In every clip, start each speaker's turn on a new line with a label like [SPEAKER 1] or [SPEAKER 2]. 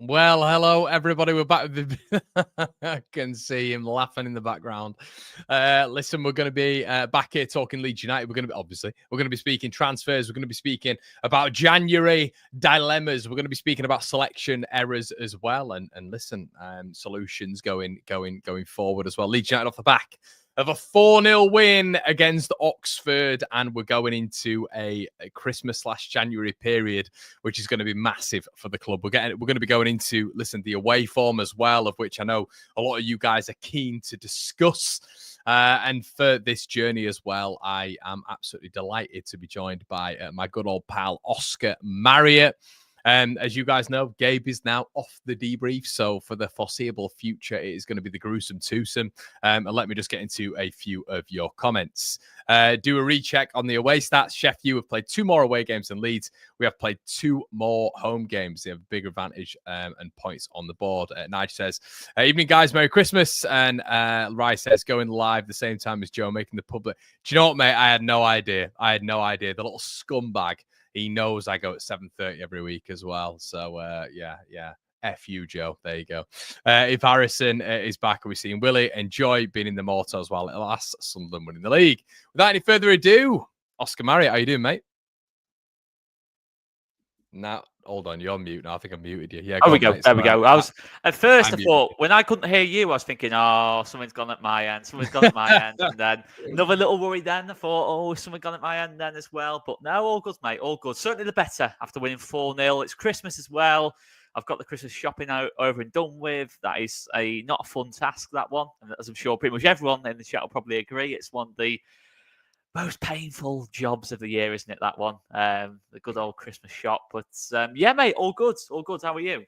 [SPEAKER 1] Well, hello, everybody. We're back. I can see him laughing in the background. Listen, we're going to be back here talking Leeds United. We're going to be speaking transfers. We're going to be speaking about January dilemmas. We're going to be speaking about selection errors as well. And listen, solutions going forward as well. Leeds United off the back of a 4-0 win against Oxford, and we're going into a Christmas/January period, which is going to be massive for the club. We're going to be going into, the away form as well, of which I know a lot of you guys are keen to discuss. And for this journey as well, I am absolutely delighted to be joined by my good old pal, Oscar Marriott. As you guys know, Gabe is now off the debrief. So for the foreseeable future, it is going to be the gruesome twosome. And let me just get into a few of your comments. Do a recheck on the away stats. Sheffield have played 2 more away games than Leeds. We have played 2 more home games. They have a big advantage and points on the board. Nige says, evening, guys. Merry Christmas. And Rice says, going live the same time as Joe, making the public. Do you know what, mate? I had no idea. The little scumbag. He knows I go at 7:30 every week as well. So, yeah. F you, Joe. There you go. If Harrison is back, are we seeing Willie? Enjoy being in the Morto as well. At last, Sunderland winning the league. Without any further ado, Oscar Marriott, how you doing, mate? Now, hold on. You're on mute now. I think I muted you. Yeah.
[SPEAKER 2] There we go. I was at first. I thought when I couldn't hear you, I was thinking, "Oh, something's gone at my end. And then another little worry. Then I thought, "Oh, something gone at my end then as well." But no, all good, mate. All good. Certainly the better after winning 4-0. It's Christmas as well. I've got the Christmas shopping out over and done with. That is not a fun task, that one. And as I'm sure pretty much everyone in the chat will probably agree, it's one of the most painful jobs of the year, isn't it? That one, the good old Christmas shop. But yeah, mate, all good. How are you?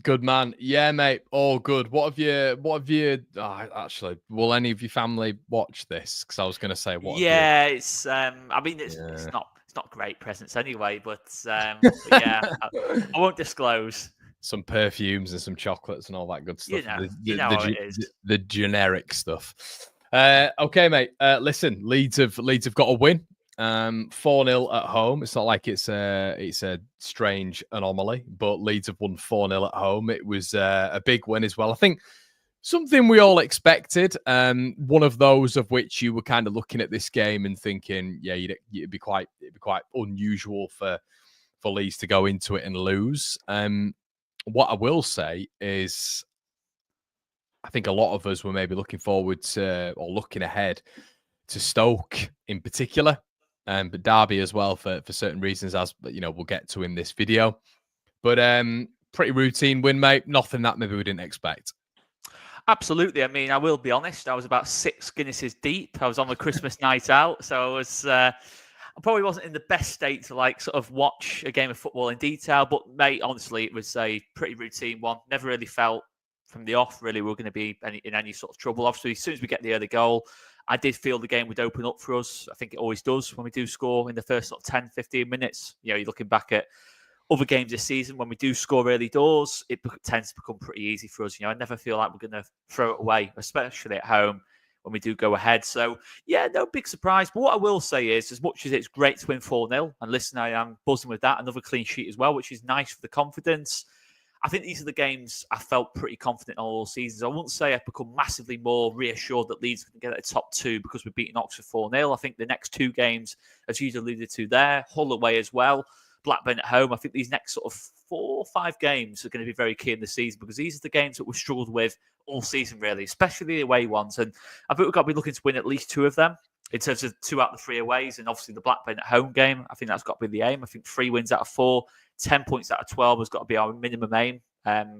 [SPEAKER 1] Good, man. Yeah, mate, all good. What have you? Actually, will any of your family watch this? Because I was going to say, what?
[SPEAKER 2] Yeah, it's. I mean, it's not great presents anyway. But yeah, I won't disclose.
[SPEAKER 1] Some perfumes and some chocolates and all that good stuff.
[SPEAKER 2] You know how it is.
[SPEAKER 1] The generic stuff. Okay, mate. Listen, Leeds have got a win. 4-0 at home. It's not like it's a strange anomaly, but Leeds have won 4-0 at home. It was a big win as well. I think something we all expected. One of those of which you were kind of looking at this game and thinking, yeah, it'd be quite unusual for Leeds to go into it and lose. What I will say is, I think a lot of us were maybe looking forward to, or looking ahead to, Stoke in particular, but Derby as well for certain reasons, as we'll get to in this video. But pretty routine win, mate. Nothing that maybe we didn't expect.
[SPEAKER 2] Absolutely. I mean, I will be honest. I was about 6 Guinnesses deep. I was on the Christmas night out, so I was. I probably wasn't in the best state to sort of watch a game of football in detail. But mate, honestly, it was a pretty routine one. Never really felt from the off really we were going to be in any sort of trouble. Obviously, as soon as we get the early goal, I did feel the game would open up for us. I think it always does when we do score in the first sort of 10, 15 minutes. You're looking back at other games this season, when we do score early doors, it tends to become pretty easy for us. I never feel like we're going to throw it away, especially at home when we do go ahead. So, yeah, no big surprise. But what I will say is, as much as it's great to win 4-0, and listen, I am buzzing with that, another clean sheet as well, which is nice for the confidence. I think these are the games I felt pretty confident on all seasons. I wouldn't say I've become massively more reassured that Leeds can get at the top 2 because we've beaten Oxford 4-0. I think the next 2 games, as you alluded to there, Hull away as well, Blackburn at home. I think these next sort of 4 or 5 games are going to be very key in the season, because these are the games that we've struggled with all season, really, especially the away ones. And I think we've got to be looking to win at least 2 of them in terms of 2 out of the 3 aways. And obviously the Blackburn at home game, I think that's got to be the aim. I think 3 wins out of 4, 10 points out of 12 has got to be our minimum aim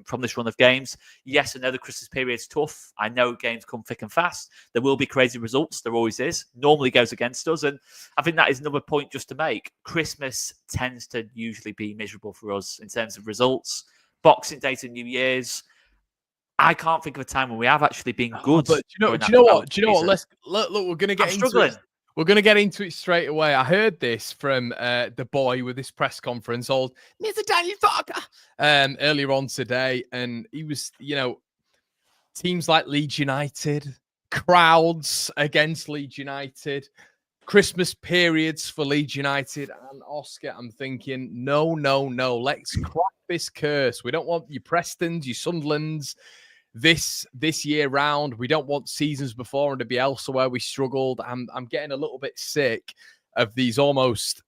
[SPEAKER 2] from this run of games. Yes, I know the Christmas period is tough. I know games come thick and fast. There will be crazy results. There always is. Normally goes against us. And I think that is another point just to make. Christmas tends to usually be miserable for us in terms of results. Boxing Day to New Year's, I can't think of a time when we have actually been good.
[SPEAKER 1] But do you know what? Let's look. We're going to get into it. We're going to get into it straight away. I heard this from the boy with this press conference, old Mr. Daniel Farke, earlier on today. And he was, teams like Leeds United, crowds against Leeds United, Christmas periods for Leeds United and Oscar. I'm thinking, no. Let's crack this curse. We don't want your Prestons, your Sunderlands this year round. We don't want seasons before and to be elsewhere. We struggled. I'm getting a little bit sick of these almost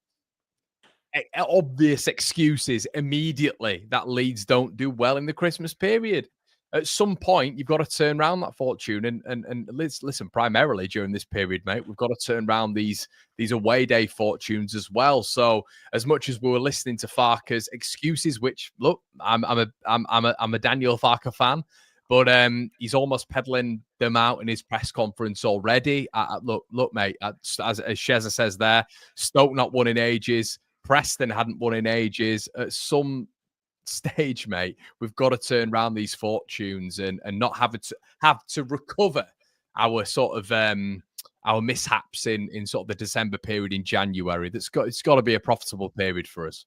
[SPEAKER 1] obvious excuses immediately that Leeds don't do well in the Christmas period. At some point, you've got to turn around that fortune. And listen, primarily during this period, mate, we've got to turn around these away day fortunes as well. So as much as we were listening to Farke's excuses, which look, I'm a Daniel Farke fan, but he's almost peddling them out in his press conference already. Look, mate, as Sheza says there, Stoke not won in ages. Preston hadn't won in ages. At some stage, mate, we've got to turn around these fortunes and not have to recover our sort of our mishaps in sort of the December period in January. It's got to be a profitable period for us.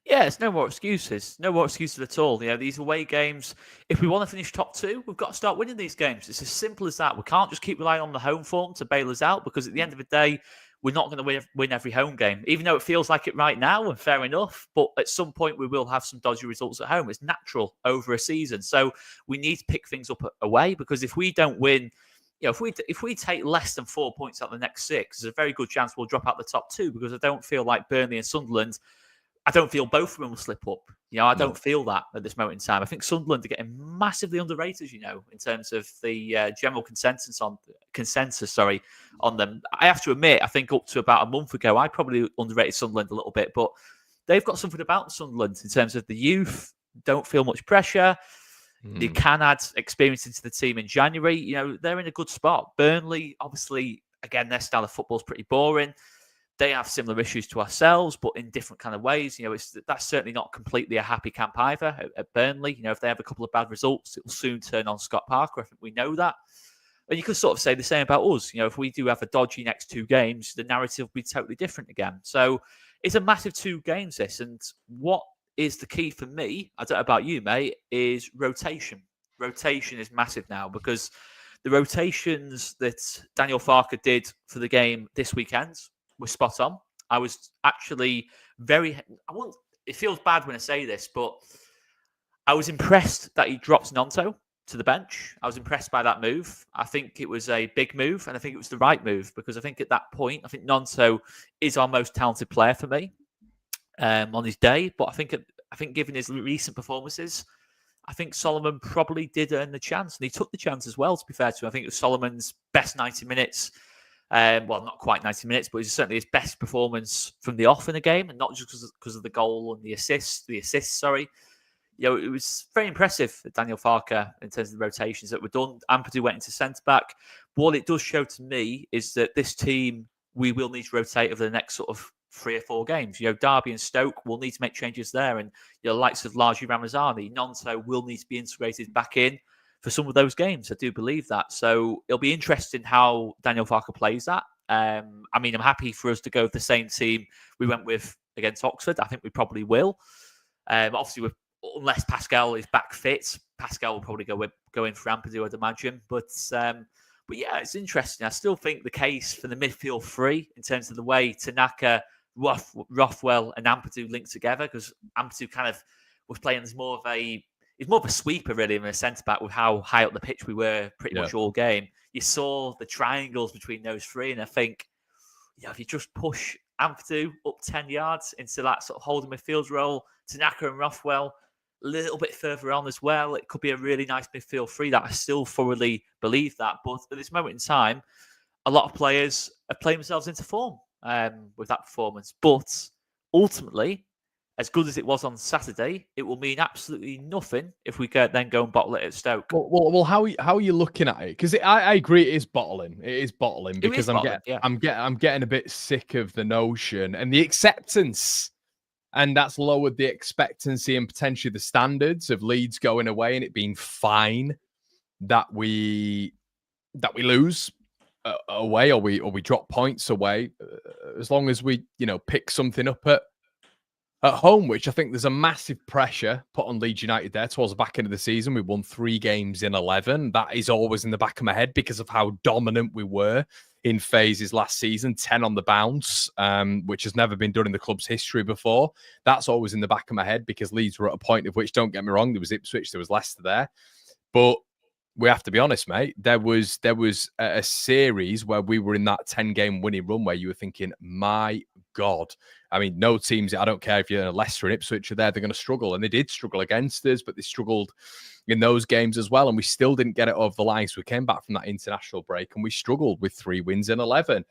[SPEAKER 2] Yeah, it's no more excuses. No more excuses at all. You know, these away games, if we want to finish top 2, we've got to start winning these games. It's as simple as that. We can't just keep relying on the home form to bail us out, because at the end of the day, we're not going to win every home game, even though it feels like it right now, and fair enough. But at some point, we will have some dodgy results at home. It's natural over a season. So we need to pick things up away, because if we don't win, you know, if we take less than 4 points out of the next 6, there's a very good chance we'll drop out the top 2, because I don't feel like Burnley and Sunderland, I don't feel both of them will slip up. You know, I don't feel that at this moment in time. I think Sunderland are getting massively underrated, you know, in terms of the general consensus on them. I have to admit, I think up to about a month ago, I probably underrated Sunderland a little bit, but they've got something about Sunderland in terms of the youth, don't feel much pressure. They can add experience into the team in January. You know, they're in a good spot. Burnley, obviously, again, their style of football is pretty boring. They have similar issues to ourselves, but in different kind of ways. You know, that's certainly not completely a happy camp either at Burnley. You know, if they have a couple of bad results, it will soon turn on Scott Parker. I think we know that. And you could sort of say the same about us. You know, if we do have a dodgy next 2 games, the narrative will be totally different again. So it's a massive 2 games, this. And what is the key for me, I don't know about you, mate, is rotation. Rotation is massive now, because the rotations that Daniel Farke did for the game this weekend was spot on. I was actually it feels bad when I say this, but I was impressed that he dropped Nonto to the bench. I was impressed by that move. I think it was a big move, and I think it was the right move, because I think at that point, I think Nonto is our most talented player for me on his day. But I think given his recent performances, I think Solomon probably did earn the chance, and he took the chance as well, to be fair to him. I think it was Solomon's best 90 minutes. Well, not quite 90 minutes, but it was certainly his best performance from the off in the game, and not just because of the goal and the assists. You know, it was very impressive, Daniel Farke, in terms of the rotations that were done. Ampadu went into centre-back. What it does show to me is that this team, we will need to rotate over the next sort of 3 or 4 games. You know, Derby and Stoke will need to make changes there, and you know, likes of Largie Ramazani, Nonto will need to be integrated back in for some of those games. I do believe that. So it'll be interesting how Daniel Farke plays that. I mean, I'm happy for us to go with the same team we went with against Oxford. I think we probably will. Obviously, unless Pascal is back fit, Pascal will probably go in for Ampadu, I'd imagine. But yeah, it's interesting. I still think the case for the midfield 3 in terms of the way Tanaka, Rothwell and Ampadu linked together, because Ampadu kind of was playing as more of a sweeper, really, than a centre-back, with how high up the pitch we were pretty much all game. You saw the triangles between those 3, and I think, you know, if you just push Ampadu up 10 yards into that sort of holding midfield role, Tanaka and Rothwell a little bit further on as well, it could be a really nice midfield 3. That I still thoroughly believe that. But at this moment in time, a lot of players are playing themselves into form with that performance. But ultimately, as good as it was on Saturday, it will mean absolutely nothing if we then go and bottle it at Stoke.
[SPEAKER 1] Well, how are you looking at it? Because I agree, it is bottling. It is bottling, because I'm getting a bit sick of the notion and the acceptance, and that's lowered the expectancy and potentially the standards of Leeds going away and it being fine that we lose away or we drop points away, as long as we, you know, pick something up at at home, which I think there's a massive pressure put on Leeds United there towards the back end of the season. We won 3 games in 11. That is always in the back of my head because of how dominant we were in phases last season, 10 on the bounce, which has never been done in the club's history before. That's always in the back of my head because Leeds were at a point of which, don't get me wrong, there was Ipswich, there was Leicester there. But we have to be honest, mate. There was a series where we were in that 10-game winning run where you were thinking, my God. I mean, no teams, I don't care if you're Leicester and Ipswich are there, they're going to struggle. And they did struggle against us, but they struggled in those games as well. And we still didn't get it over the line. So we came back from that international break and we struggled with 3 wins in 11.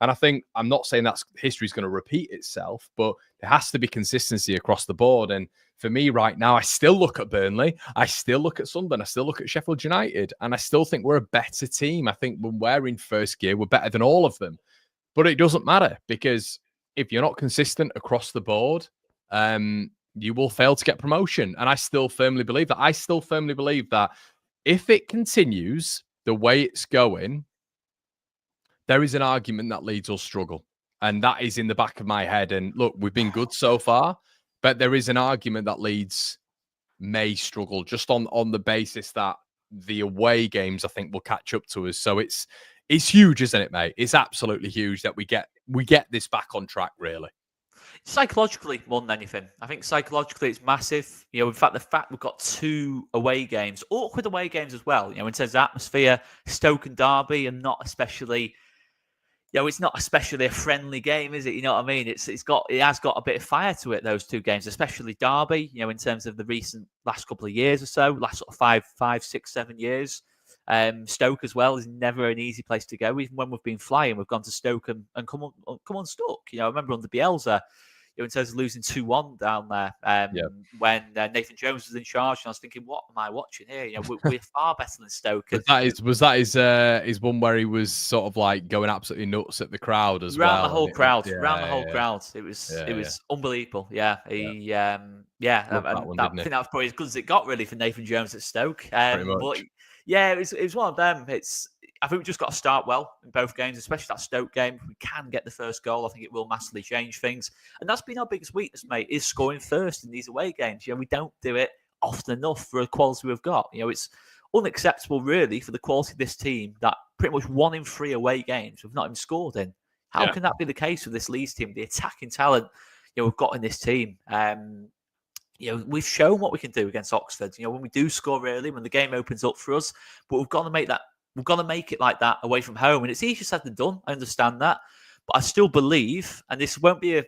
[SPEAKER 1] And I think, I'm not saying that history's going to repeat itself, but there has to be consistency across the board. And for me right now, I still look at Burnley, I still look at Sunderland, I still look at Sheffield United, and I still think we're a better team. I think when we're in first gear, we're better than all of them. But it doesn't matter because if you're not consistent across the board, you will fail to get promotion. And I still firmly believe that. I still firmly believe that if it continues the way it's going, there is an argument that Leeds will struggle. And that is in the back of my head. And look, we've been good so far, but there is an argument that Leeds may struggle just on the basis that the away games, I think, will catch up to us. So it's huge, isn't it, mate? It's absolutely huge that we get this back on track, really.
[SPEAKER 2] Psychologically, more than anything. I think psychologically it's massive. You know, in fact, the fact we've got 2 away games, awkward away games as well, you know, in terms of atmosphere, Stoke and Derby, and not especially, you know, it's not especially a friendly game, is it? You know what I mean? It has got a bit of fire to it, those 2 games, especially Derby, you know, in terms of the recent last couple of years or so, last sort of 5, 6, 7 years. Stoke as well is never an easy place to go. Even when we've been flying, we've gone to Stoke and come unstuck. You know, I remember under Bielsa, you know, in terms of losing 2-1 down there when Nathan Jones was in charge, and I was thinking, what am I watching here? You know, we're far better than Stoke.
[SPEAKER 1] Was that his one where he was sort of like going absolutely nuts at the crowd as well?
[SPEAKER 2] The whole crowd. It was unbelievable. Yeah, I think that was probably as good as it got really for Nathan Jones at Stoke.
[SPEAKER 1] Pretty much.
[SPEAKER 2] But yeah, it was one of them. I think we've just got to start well in both games, especially that Stoke game. If we can get the first goal, I think it will massively change things. And that's been our biggest weakness, mate, is scoring first in these away games. You know, we don't do it often enough for the quality we've got. You know, it's unacceptable, really, for the quality of this team that pretty much 1 in 3 away games we've not even scored in. How can that be the case with this Leeds team? The attacking talent, you know, we've got in this team. You know, we've shown what we can do against Oxford. You know, when we do score early, when the game opens up for us, but we've got to make that. We've got to make it like that away from home. And it's easier said than done. I understand that. But I still believe, and this won't be a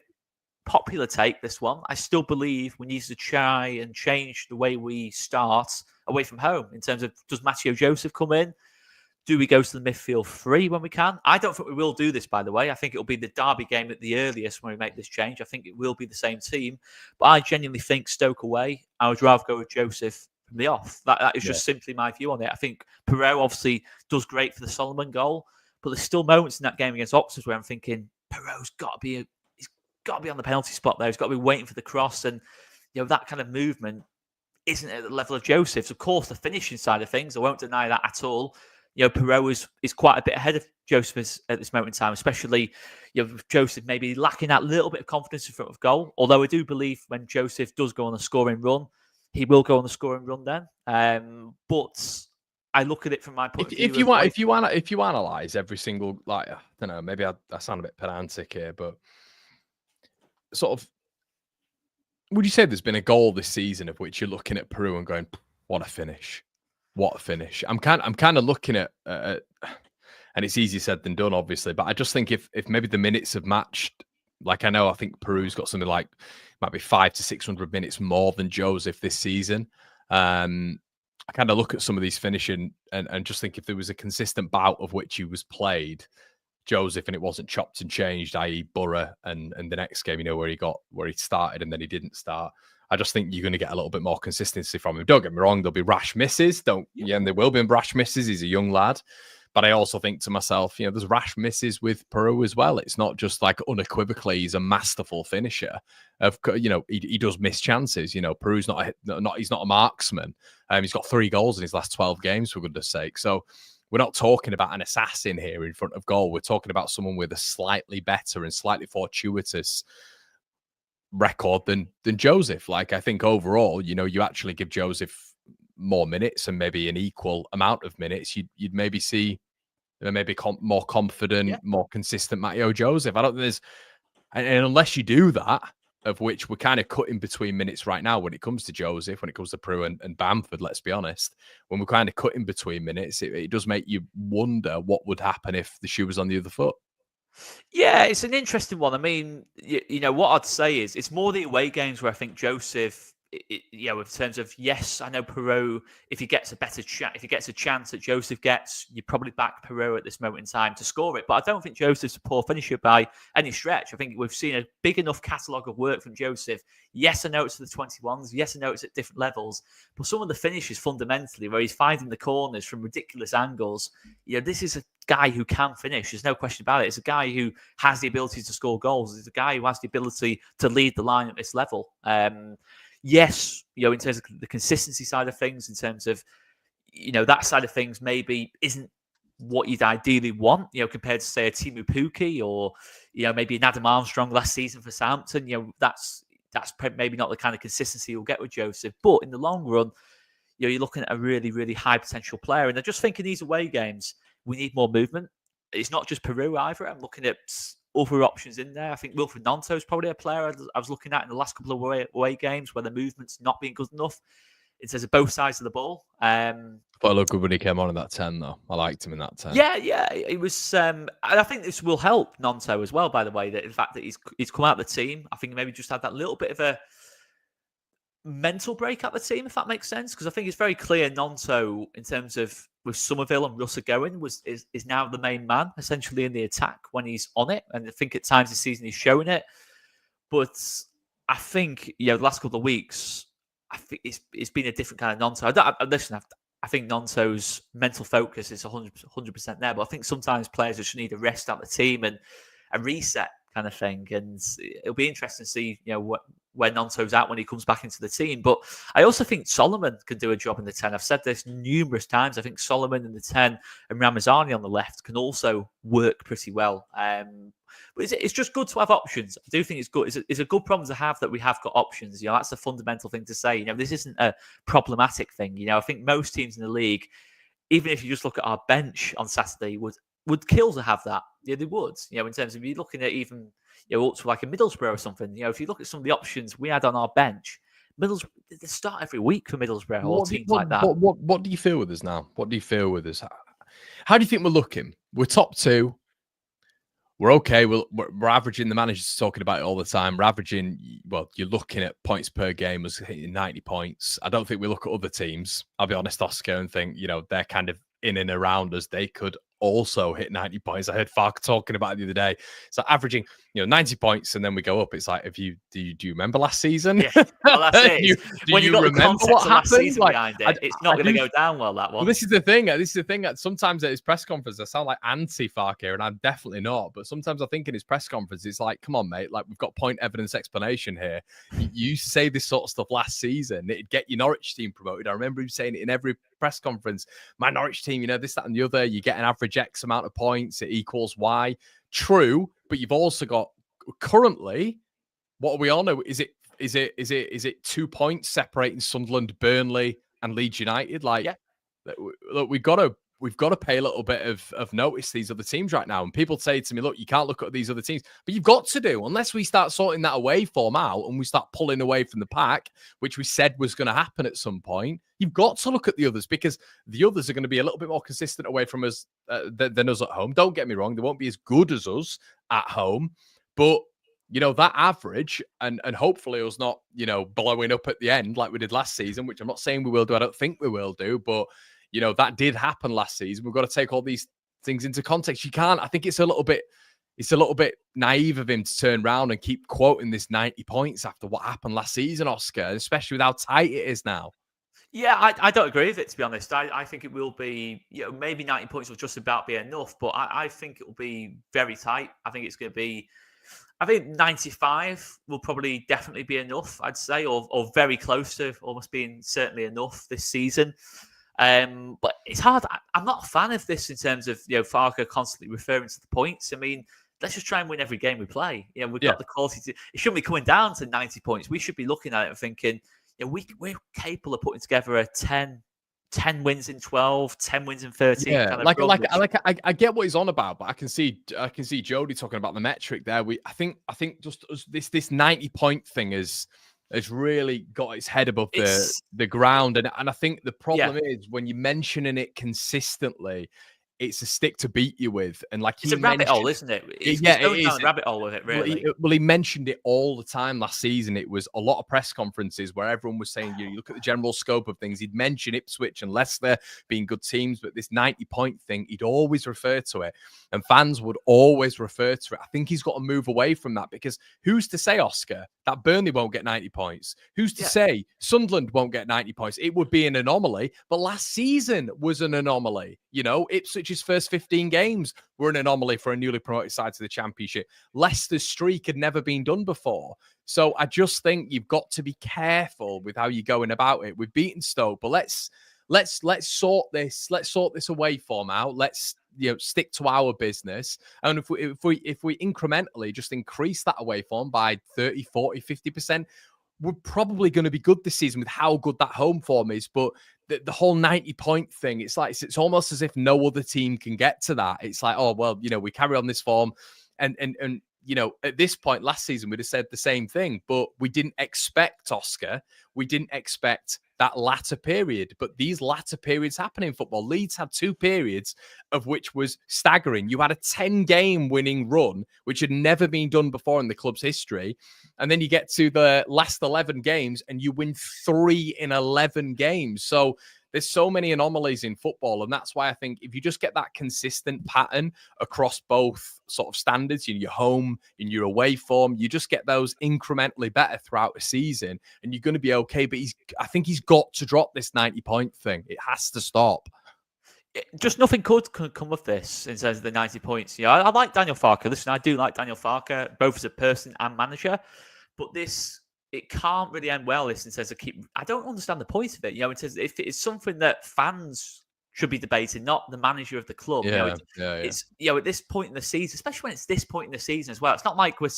[SPEAKER 2] popular take, this one, I still believe we need to try and change the way we start away from home in terms of, does Matteo Joseph come in? Do we go to the midfield 3 when we can? I don't think we will do this, by the way. I think it'll be the Derby game at the earliest when we make this change. I think it will be the same team. But I genuinely think Stoke away, I would rather go with Joseph from the off. That is just simply my view on it. I think Perot obviously does great for the Solomon goal, but there's still moments in that game against Oxford where I'm thinking Perot's got to be on the penalty spot there. He's got to be waiting for the cross, and you know that kind of movement isn't at the level of Joseph's. Of course, the finishing side of things, I won't deny that at all. You know, Perot is quite a bit ahead of Joseph at this moment in time, especially, you know, Joseph maybe lacking that little bit of confidence in front of goal. Although I do believe when Joseph does go on a scoring run, he will go on the scoring run then. But I look at it from my point of view.
[SPEAKER 1] If you analyze every single, like, I don't know, maybe I sound a bit pedantic here, but sort of, would you say there's been a goal this season of which you're looking at Peru and going, what a finish? What a finish. I'm kind of looking at and it's easier said than done, obviously, but I just think if maybe the minutes have matched, like I think Peru's got something like might be 500 to 600 minutes more than Joseph this season. I kind of look at some of these finishing and just think if there was a consistent bout of which he was played, Joseph, and it wasn't chopped and changed, i.e. Borough and the next game, you know, where he started and then he didn't start. I just think you're going to get a little bit more consistency from him. Don't get me wrong, there'll be rash misses. And there will be rash misses. He's a young lad. But I also think to myself, you know, there's rash misses with Peru as well. It's not just like unequivocally he's a masterful finisher. You know, he does miss chances. You know, Peru's he's not a marksman. He's got 3 goals in his last 12 games, for goodness sake. So we're not talking about an assassin here in front of goal. We're talking about someone with a slightly better and slightly fortuitous record than Joseph. Like, I think overall, you actually give Joseph more minutes and maybe an equal amount of minutes, you'd maybe see maybe more confident, more consistent Matteo Joseph. I don't think there's, and unless you do that, of which we're kind of cutting between minutes right now when it comes to Joseph, when it comes to Prue and Bamford, let's be honest, when we're kind of cutting between minutes, it does make you wonder what would happen if the shoe was on the other foot.
[SPEAKER 2] Yeah, it's an interesting one. I mean, what I'd say is it's more the away games where I think Joseph, in terms of, yes, I know Perot, if he gets a better chance, if he gets a chance that Joseph gets, you probably back Perot at this moment in time to score it. But I don't think Joseph's a poor finisher by any stretch. I think we've seen a big enough catalogue of work from Joseph. Yes, I know it's for the 21s. Yes, I know it's at different levels. But some of the finishes fundamentally, where he's finding the corners from ridiculous angles, this is a guy who can finish. There's no question about it. It's a guy who has the ability to score goals. It's a guy who has the ability to lead the line at this level. Yes, in terms of the consistency side of things, in terms of, that side of things maybe isn't what you'd ideally want, compared to, say, a Timu Pukki or, maybe an Adam Armstrong last season for Southampton. That's maybe not the kind of consistency you'll get with Joseph. But in the long run, you're looking at a really, really high potential player. And I just think in these away games, we need more movement. It's not just Peru either. I'm looking at other options in there. I think Wilfred Gnonto is probably a player I was looking at in the last couple of away games where the movement's not been good enough in terms of both sides of the ball.
[SPEAKER 1] But I look good when he came on in that 10, though. I liked him in that 10.
[SPEAKER 2] Yeah, it was. And I think this will help Gnonto as well, by the way, that in fact that he's come out of the team. I think maybe just had that little bit of a mental break at the team, if that makes sense. Because I think it's very clear Gnonto, in terms of with Somerville and Russa going, is now the main man, essentially, in the attack when he's on it. And I think at times this season he's showing it. But I think, the last couple of weeks, I think it's been a different kind of Gnonto. I think Gnonto's mental focus is 100% there. But I think sometimes players just need a rest out the team and a reset kind of thing. And it'll be interesting to see, where Gnonto's at when he comes back into the team. But I also think Solomon can do a job in the 10. I've said this numerous times. I think Solomon in the 10 and Ramazani on the left can also work pretty well. But it's just good to have options. I do think it's good. It's a good problem to have that we have got options. That's the fundamental thing to say. This isn't a problematic thing. I think most teams in the league, even if you just look at our bench on Saturday, would kill to have that. Yeah, they would. In terms of you looking at even up to like a Middlesbrough or something. If you look at some of the options we had on our bench, Middlesbrough, they start every week for Middlesbrough or teams like that.
[SPEAKER 1] What do you feel with us now? What do you feel with us? How do you think we're looking? We're top 2. We're okay. We're averaging, the manager's talking about it all the time. We're averaging, you're looking at points per game as hitting 90 points. I don't think we look at other teams, I'll be honest, Oscar, and think, they're kind of in and around us. They could also hit 90 points. I heard Farke talking about it the other day. So averaging, 90 points, and then we go up. It's like, do you remember last season?
[SPEAKER 2] Yeah, well, that's it. When you remember what happened? Behind it, it's not going to go down well, that one.
[SPEAKER 1] Well, this is the thing. Sometimes at his press conference, I sound like anti-Farke here, and I'm definitely not. But sometimes I think in his press conference, it's like, come on, mate. Like, we've got point evidence explanation here. You say this sort of stuff last season. It'd get your Norwich team promoted. I remember him saying it in every press conference. My Norwich team, this, that, and the other. You get an average X amount of points. It equals Y. True, but you've also got currently, what are we on? Is it 2 points separating Sunderland, Burnley, and Leeds United? Like, yeah. Look, we've got to pay a little bit of notice to these other teams right now. And people say to me, look, you can't look at these other teams, but you've got to do, unless we start sorting that away form out and we start pulling away from the pack, which we said was going to happen at some point. You've got to look at the others, because the others are going to be a little bit more consistent away from us than us at home. Don't get me wrong. They won't be as good as us at home, but that average, and hopefully us not, blowing up at the end like we did last season, which I'm not saying we will do. I don't think we will do, but that did happen last season. We've got to take all these things into context. You can't. I think it's a little bit naive of him to turn around and keep quoting this 90 points after what happened last season, Oscar, especially with how tight it is now.
[SPEAKER 2] Yeah, I don't agree with it, to be honest. I think it will be, maybe 90 points will just about be enough, but I think it will be very tight. I think it's going to be, 95 will probably definitely be enough, I'd say, or very close to almost being certainly enough this season. But it's hard. I'm not a fan of this in terms of, Farke constantly referring to the points. I mean, let's just try and win every game we play. We've
[SPEAKER 1] Yeah.
[SPEAKER 2] got the quality to. It shouldn't be coming down to 90 points. We should be looking at it and thinking, we're capable of putting together a 10 wins in 12, 10 wins in 13
[SPEAKER 1] Yeah,
[SPEAKER 2] kind of run,
[SPEAKER 1] I get what he's on about, but I can see Jody talking about the metric there. I think just this 90-point thing has really got its head above the ground, and I think the problem is when you're mentioning it consistently, it's a stick to beat you with, and like
[SPEAKER 2] it's a rabbit hole, isn't it? It's going down the rabbit hole with it, really.
[SPEAKER 1] Well, he mentioned it all the time last season. It was a lot of press conferences where everyone was saying, you look at the general scope of things. He'd mention Ipswich and Leicester being good teams, but this 90-point thing, he'd always refer to it, and fans would always refer to it. I think he's got to move away from that, because who's to say, Oscar, that Burnley won't get 90 points? Who's to say Sunderland won't get 90 points? It would be an anomaly, but last season was an anomaly. Ipswich's first 15 games were an anomaly for a newly promoted side to the Championship. Leicester's streak had never been done before. So I just think you've got to be careful with how you're going about it. We've beaten Stoke, but let's sort this. Let's sort this away from out. Let's stick to our business. And if we incrementally just increase that away form by 30, 40, 50%, we're probably going to be good this season with how good that home form is. But the whole 90-point thing, it's like it's almost as if no other team can get to that. It's like, oh well, we carry on this form, and at this point last season we'd have said the same thing, but we didn't expect, Oscar. We didn't expect that latter period, but these latter periods happen in football. Leeds had 2 periods of which was staggering. You had a 10-game winning run, which had never been done before in the club's history. And then you get to the last 11 games and you win 3 in 11 games. So there's so many anomalies in football. And that's why I think if you just get that consistent pattern across both sort of standards, in your home, in your away form, you just get those incrementally better throughout the season and you're going to be okay. But I think he's got to drop this 90-point thing. It has to stop.
[SPEAKER 2] Just nothing could come of this in terms of the 90 points. I like Daniel Farke. Listen, I do like Daniel Farke, both as a person and manager. But it can't really end well. This in terms of I don't understand the point of it. In terms of, if it's something that fans should be debating, not the manager of the club. It's at this point in the season, especially when it's this point in the season as well. It's not like we're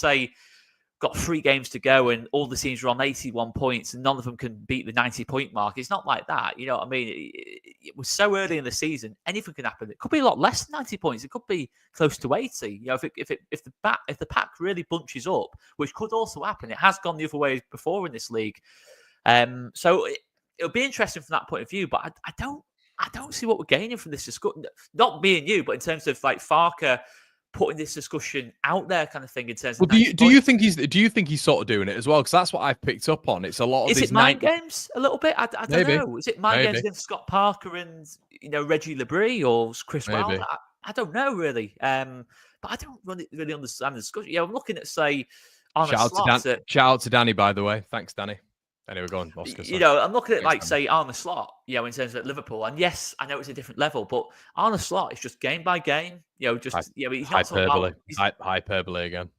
[SPEAKER 2] got 3 games to go and all the teams are on 81 points and none of them can beat the 90-point mark. It's not like that. You know what I mean? It was so early in the season, anything can happen. It could be a lot less than 90 points. It could be close to 80. If the pack really bunches up, which could also happen. It has gone the other way before in this league. So it'll be interesting from that point of view, but I don't see what we're gaining from this discussion. Not me and you, but in terms of like Farke putting this discussion out there, kind of thing. In terms of,
[SPEAKER 1] do you think he's sort of doing it as well? Because that's what I've picked up on. It's a lot of
[SPEAKER 2] is it mind games a little bit? I don't know. Is it mind games against Scott Parker and Reggie Labrie or Chris Wilder? I don't know really. But I don't really understand the discussion. I'm looking at
[SPEAKER 1] shout out to Danny, by the way. Thanks, Danny. Anyway, go on, Oscar.
[SPEAKER 2] I'm looking at say Arne Slot, in terms of Liverpool, and yes, I know it's a different level, but Arne Slot is just game by game, he's not
[SPEAKER 1] hyperbole again.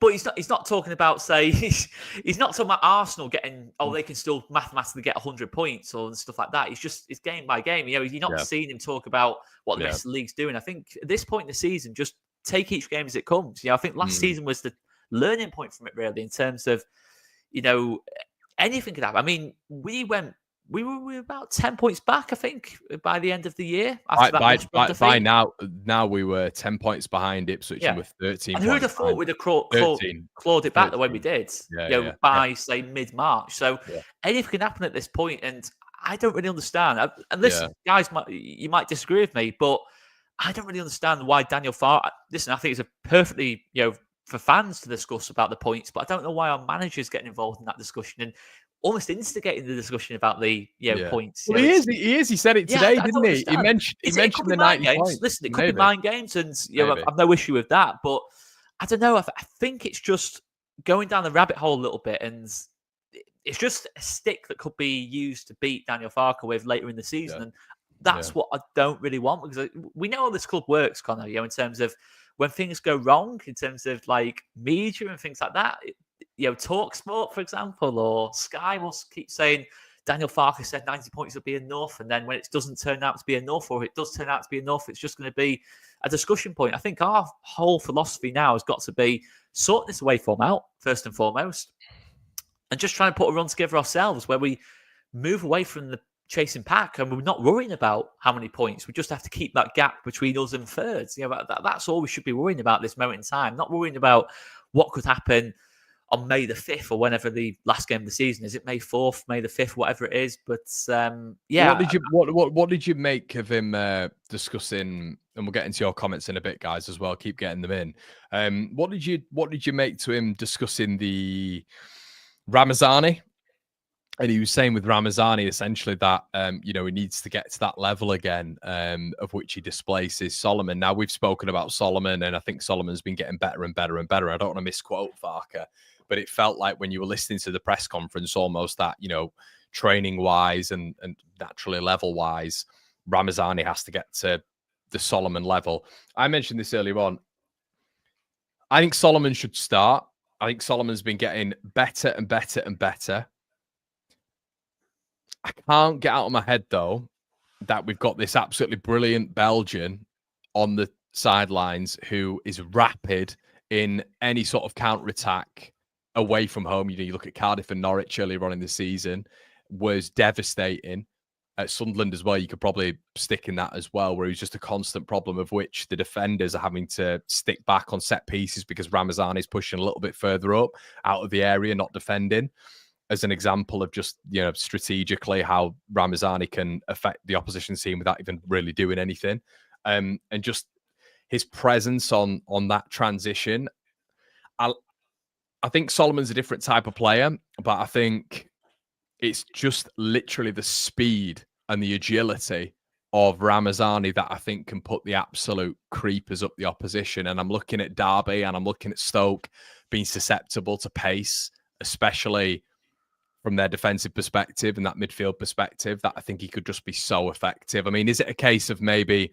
[SPEAKER 2] But he's not talking about he's not talking about Arsenal getting they can still mathematically get 100 points or stuff like that. It's game by game. You're not seeing him talk about what the rest of the league's doing. I think at this point in the season, just take each game as it comes. I think last season was the learning point from it, really, in terms of anything could happen. I mean, we were about 10 points back, I think, by the end of the year.
[SPEAKER 1] By now we were 10 points behind Ipswich and we're 13
[SPEAKER 2] and who would have thought we'd have clawed it back the way we did, by, say, mid-March. So anything can happen at this point, and I don't really understand. And listen, guys, you might disagree with me, but I don't really understand why Daniel Farke... Listen, I think it's a perfectly, for fans to discuss about the points, but I don't know why our manager's getting involved in that discussion and almost instigating the discussion about the points.
[SPEAKER 1] Well, he is. He said it today, didn't he? He mentioned the 90
[SPEAKER 2] games.
[SPEAKER 1] points.
[SPEAKER 2] Listen, it could be mind games, and I've no issue with that. But I don't know. I think it's just going down the rabbit hole a little bit, and it's just a stick that could be used to beat Daniel Farke with later in the season, and that's what I don't really want, because we know how this club works, Connor. In terms of when things go wrong, in terms of like media and things like that. TalkSport, for example, or Sky will keep saying Daniel Farke said 90 points will be enough. And then when it doesn't turn out to be enough, or it does turn out to be enough, it's just going to be a discussion point. I think our whole philosophy now has got to be sort this away form out, first and foremost, and just trying to put a run together ourselves where we move away from the chasing pack and we're not worrying about how many points. We just have to keep that gap between us and thirds. That's all we should be worrying about at this moment in time, not worrying about what could happen on May the 5th or whenever the last game of the season is. It May 4th, May the 5th, whatever it is. But yeah.
[SPEAKER 1] What did you make of him discussing, and we'll get into your comments in a bit, guys, as well. Keep getting them in. What did you make to him discussing the Ramazani? And he was saying with Ramazani essentially that he needs to get to that level again, of which he displaces Solomon. Now we've spoken about Solomon, and I think Solomon's been getting better and better and better. I don't want to misquote Farke, but it felt like when you were listening to the press conference, almost that training wise and naturally level wise, Ramazani has to get to the Solomon level. I mentioned this earlier on. I think Solomon should start. I think Solomon's been getting better and better and better. I can't get out of my head, though, that we've got this absolutely brilliant Belgian on the sidelines who is rapid in any sort of counter-attack away from home. You look at Cardiff and Norwich earlier on in the season, was devastating. At Sunderland as well, you could probably stick in that as well, where he was just a constant problem of which the defenders are having to stick back on set pieces because Ramazani's pushing a little bit further up out of the area, not defending. As an example of just, strategically how Ramazani can affect the opposition team without even really doing anything. And just his presence on that transition. I think Solomon's a different type of player, but I think it's just literally the speed and the agility of Ramazani that I think can put the absolute creepers up the opposition. And I'm looking at Derby and I'm looking at Stoke being susceptible to pace, especially from their defensive perspective and that midfield perspective, that I think he could just be so effective. I mean, is it a case of maybe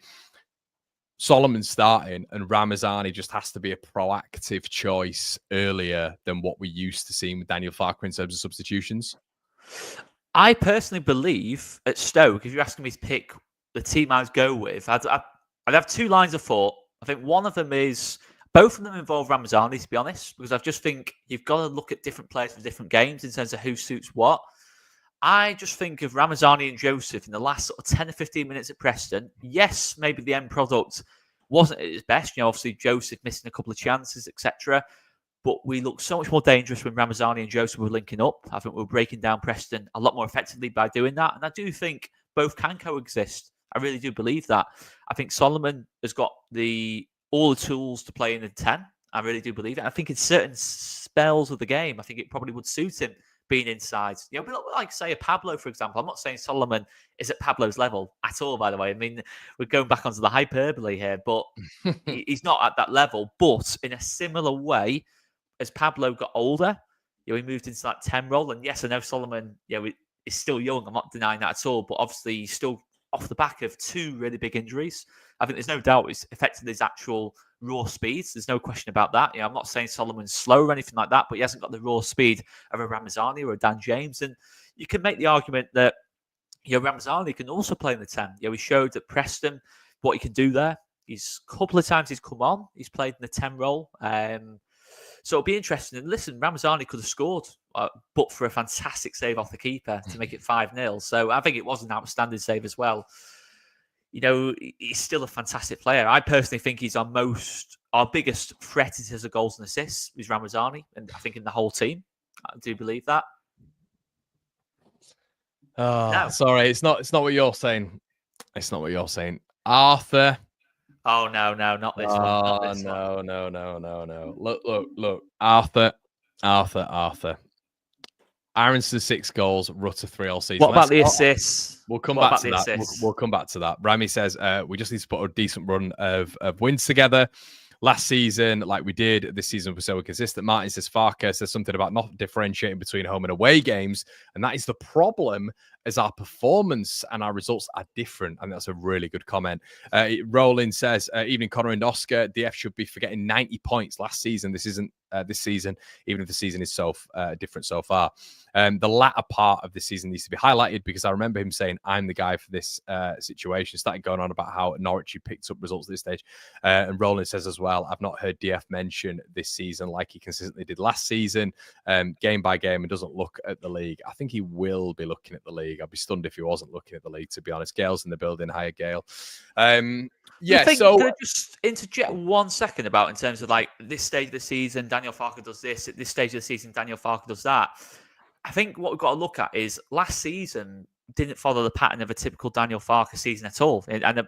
[SPEAKER 1] Solomon starting and Ramazani just has to be a proactive choice earlier than what we used to seeing with Daniel Farke in terms of substitutions?
[SPEAKER 2] I personally believe at Stoke, if you're asking me to pick the team I'd go with, I'd have two lines of thought. I think one of them is, both of them involve Ramazani, to be honest, because I just think you've got to look at different players for different games in terms of who suits what. I just think of Ramazani and Joseph in the last sort of 10 or 15 minutes at Preston. Yes, maybe the end product wasn't at its best. Obviously Joseph missing a couple of chances, etc. But we looked so much more dangerous when Ramazani and Joseph were linking up. I think we were breaking down Preston a lot more effectively by doing that. And I do think both can coexist. I really do believe that. I think Solomon has got all the tools to play in the 10. I really do believe it. I think in certain spells of the game, I think it probably would suit him being inside. Like say a Pablo, for example. I'm not saying Solomon is at Pablo's level at all, by the way. I mean, we're going back onto the hyperbole here, but he's not at that level. But in a similar way, as Pablo got older, he moved into that 10 role. And yes, I know Solomon, is still young. I'm not denying that at all. But obviously, he's still off the back of two really big injuries. I think there's no doubt it's affected his actual raw speeds. There's no question about that. I'm not saying Solomon's slow or anything like that, but he hasn't got the raw speed of a Ramazani or a Dan James. And you can make the argument that Ramazani can also play in the 10. He showed at Preston what he can do there. He's a couple of times he's come on. He's played in the 10 role. So it'll be interesting. And listen, Ramazani could have scored, but for a fantastic save off the keeper to make it 5-0. So I think it was an outstanding save as well. He's still a fantastic player. I personally think he's our biggest threat in terms of goals and assists is Ramazani, and I think in the whole team. I do believe that.
[SPEAKER 1] No. Sorry, it's not what you're saying. It's not what you're saying. Arthur.
[SPEAKER 2] Oh no, not this one. Not this
[SPEAKER 1] one. No. Look. Arthur. Aronson 6 goals, Rutter 3 all season.
[SPEAKER 2] What about the assists?
[SPEAKER 1] We'll come back to that. We'll come back to that. Rami says we just need to put a decent run of wins together. Last season, like we did, this season was so consistent. Martin says Farke says something about not differentiating between home and away games, and that is the problem, as our performance and our results are different. And that's a really good comment. Roland says, evening Connor and Oscar, DF should be forgetting 90 points last season. This isn't this season, even if the season is so different so far. The latter part of the season needs to be highlighted because I remember him saying, I'm the guy for this situation. Started going on about how Norwich picked up results at this stage. And Roland says as well, I've not heard DF mention this season like he consistently did last season, game by game, and doesn't look at the league. I think he will be looking at the league. I'd be stunned if he wasn't looking at the league, to be honest. Gail's in the building. Hiya, Gail. Yeah, so...
[SPEAKER 2] Can I just interject 1 second about in terms of like this stage of the season, Daniel Farke does this. At this stage of the season, Daniel Farke does that. I think what we've got to look at is last season didn't follow the pattern of a typical Daniel Farke season at all. And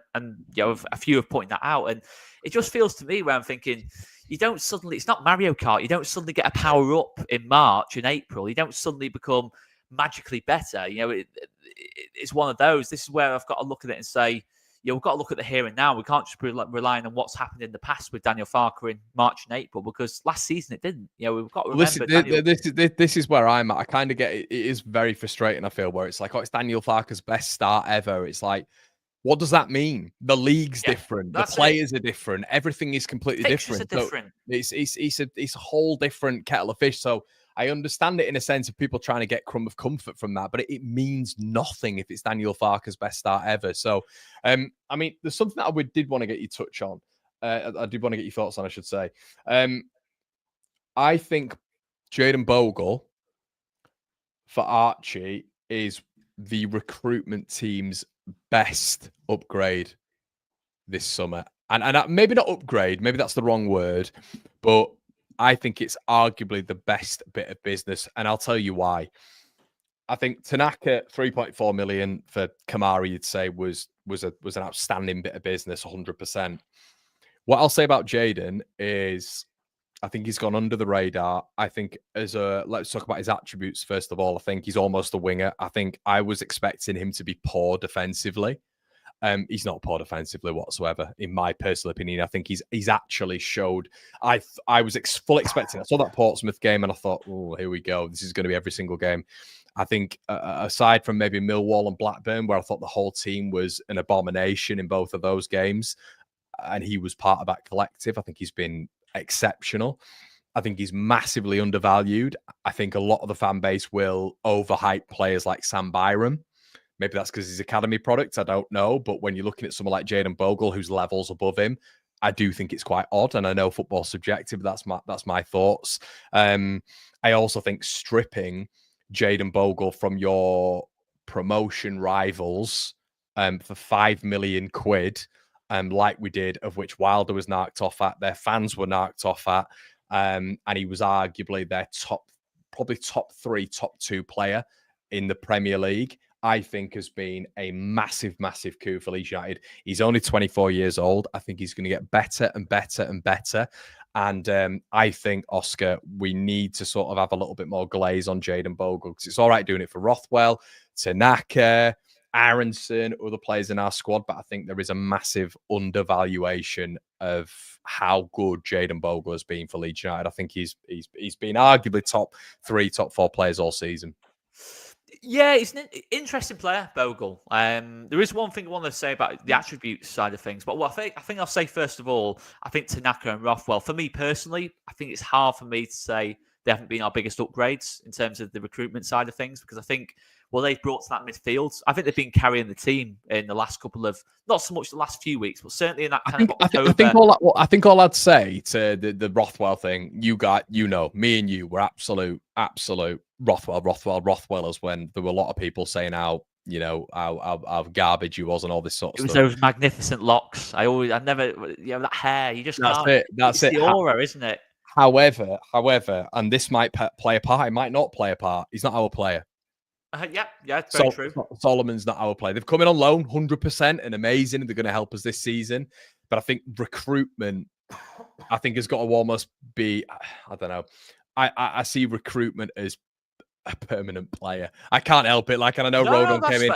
[SPEAKER 2] you know, a few have pointed that out. And it just feels to me where I'm thinking, you don't suddenly, it's not Mario Kart. You don't suddenly get a power up in March and April. You don't suddenly become magically better. You know, it's one of those. This is where I've got to look at it and say, you know, we've got to look at the here and now. We can't just be relying on what's happened in the past with Daniel Farke in March and April, because last season it didn't. You know, we've got to remember.
[SPEAKER 1] This is where I'm at. I kind of get it. It is very frustrating, I feel, where it's like, oh, it's Daniel Farke's best start ever. It's like, what does that mean? The league's different. The players are different. Everything is completely different.
[SPEAKER 2] Different.
[SPEAKER 1] So it's a whole different kettle of fish. So I understand it in a sense of people trying to get crumb of comfort from that, but it means nothing if it's Daniel Farke's best start ever. So, I mean, there's something that I did want to get you touch on. I did want to get your thoughts on, I should say. I think Jayden Bogle for Archie is the recruitment team's best upgrade this summer. And maybe not upgrade, maybe that's the wrong word, but I think it's arguably the best bit of business, and I'll tell you why. I think Tanaka 3.4 million for Kamara, you'd say was an outstanding bit of business, 100%. What I'll say about Jayden is, I think he's gone under the radar. I think let's talk about his attributes first of all. I think he's almost a winger. I think I was expecting him to be poor defensively. He's not poor defensively whatsoever, in my personal opinion. I think he's actually showed. I was fully expecting. I saw that Portsmouth game and I thought, oh, here we go. This is going to be every single game. I think aside from maybe Millwall and Blackburn, where I thought the whole team was an abomination in both of those games, and he was part of that collective, I think he's been exceptional. I think he's massively undervalued. I think a lot of the fan base will overhype players like Sam Byram. Maybe that's because he's academy product. I don't know. But when you're looking at someone like Jayden Bogle, who's levels above him, I do think it's quite odd. And I know football's subjective. That's my thoughts. I also think stripping Jayden Bogle from your promotion rivals for 5 million quid, like we did, of which Wilder was knocked off at, their fans were knocked off at, and he was arguably their probably top 3, top 2 player in the Premier League, I think has been a massive, massive coup for Leeds United. He's only 24 years old. I think he's going to get better and better and better. And I think, Oscar, we need to sort of have a little bit more glaze on Jayden Bogle, because it's all right doing it for Rothwell, Tanaka, Aronson, other players in our squad, but I think there is a massive undervaluation of how good Jayden Bogle has been for Leeds United. I think he's been arguably top 3, top 4 players all season.
[SPEAKER 2] Yeah, he's an interesting player, Bogle. There is one thing I want to say about the attributes side of things, but what I think I'll say first of all, I think Tanaka and Rothwell, for me personally, I think it's hard for me to say they haven't been our biggest upgrades in terms of the recruitment side of things, because I think they've brought to that midfield. I think they've been carrying the team in the last couple of, not so much the last few weeks, but certainly in that kind of October.
[SPEAKER 1] I think all I'd say to the Rothwell thing, me and you were absolute Rothwellers when there were a lot of people saying how garbage he was and all this sort of stuff.
[SPEAKER 2] It was those magnificent locks. That hair. You just can't.
[SPEAKER 1] That's
[SPEAKER 2] it. The aura, isn't it?
[SPEAKER 1] However, and this might play a part. It might not play a part. He's not our player.
[SPEAKER 2] Yeah, it's very true.
[SPEAKER 1] Solomon's not our player. They've come in on loan, 100%, and amazing. They're going to help us this season. But I think recruitment, has got to almost be, I don't know. I see recruitment as a permanent player. I can't help it. And I know Rodon came in.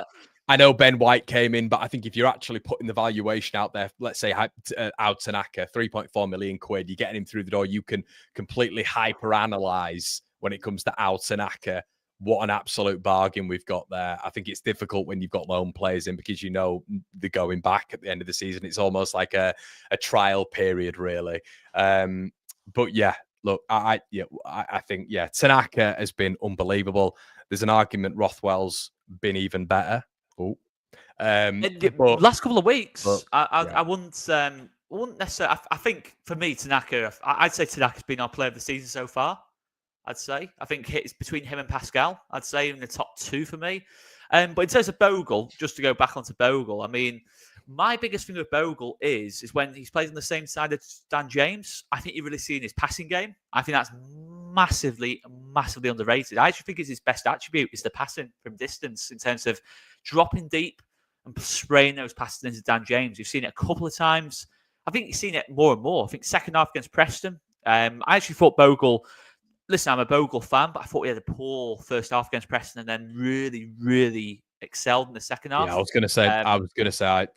[SPEAKER 1] I know Ben White came in, but I think if you're actually putting the valuation out there, let's say Ao Tanaka, 3.4 million quid, you're getting him through the door. You can completely hyper-analyze when it comes to Ao Tanaka. What an absolute bargain we've got there. I think it's difficult when you've got loan players in, because they're going back at the end of the season. It's almost like a trial period, really. But yeah, look, I think, Tanaka has been unbelievable. There's an argument Rothwell's been even better. Oh, but
[SPEAKER 2] last couple of weeks,
[SPEAKER 1] yeah.
[SPEAKER 2] I wouldn't necessarily. I think for me, Tanaka, I'd say Tanaka's been our player of the season so far. I'd say. I think it's between him and Pascal. I'd say in the top two for me. But in terms of Bogle, just to go back onto Bogle, I mean, my biggest thing with Bogle is when he's played on the same side as Dan James. I think you're really seeing his passing game. I think that's massively underrated. I actually think it's his best attribute is the passing from distance in terms of dropping deep and spraying those passes into Dan James. You've seen it a couple of times. I think you've seen it more and more. I think second half against Preston. I actually thought Bogle. Listen, I'm a Bogle fan, but I thought he had a poor first half against Preston and then really, really excelled in the second half.
[SPEAKER 1] Yeah, I was going to say.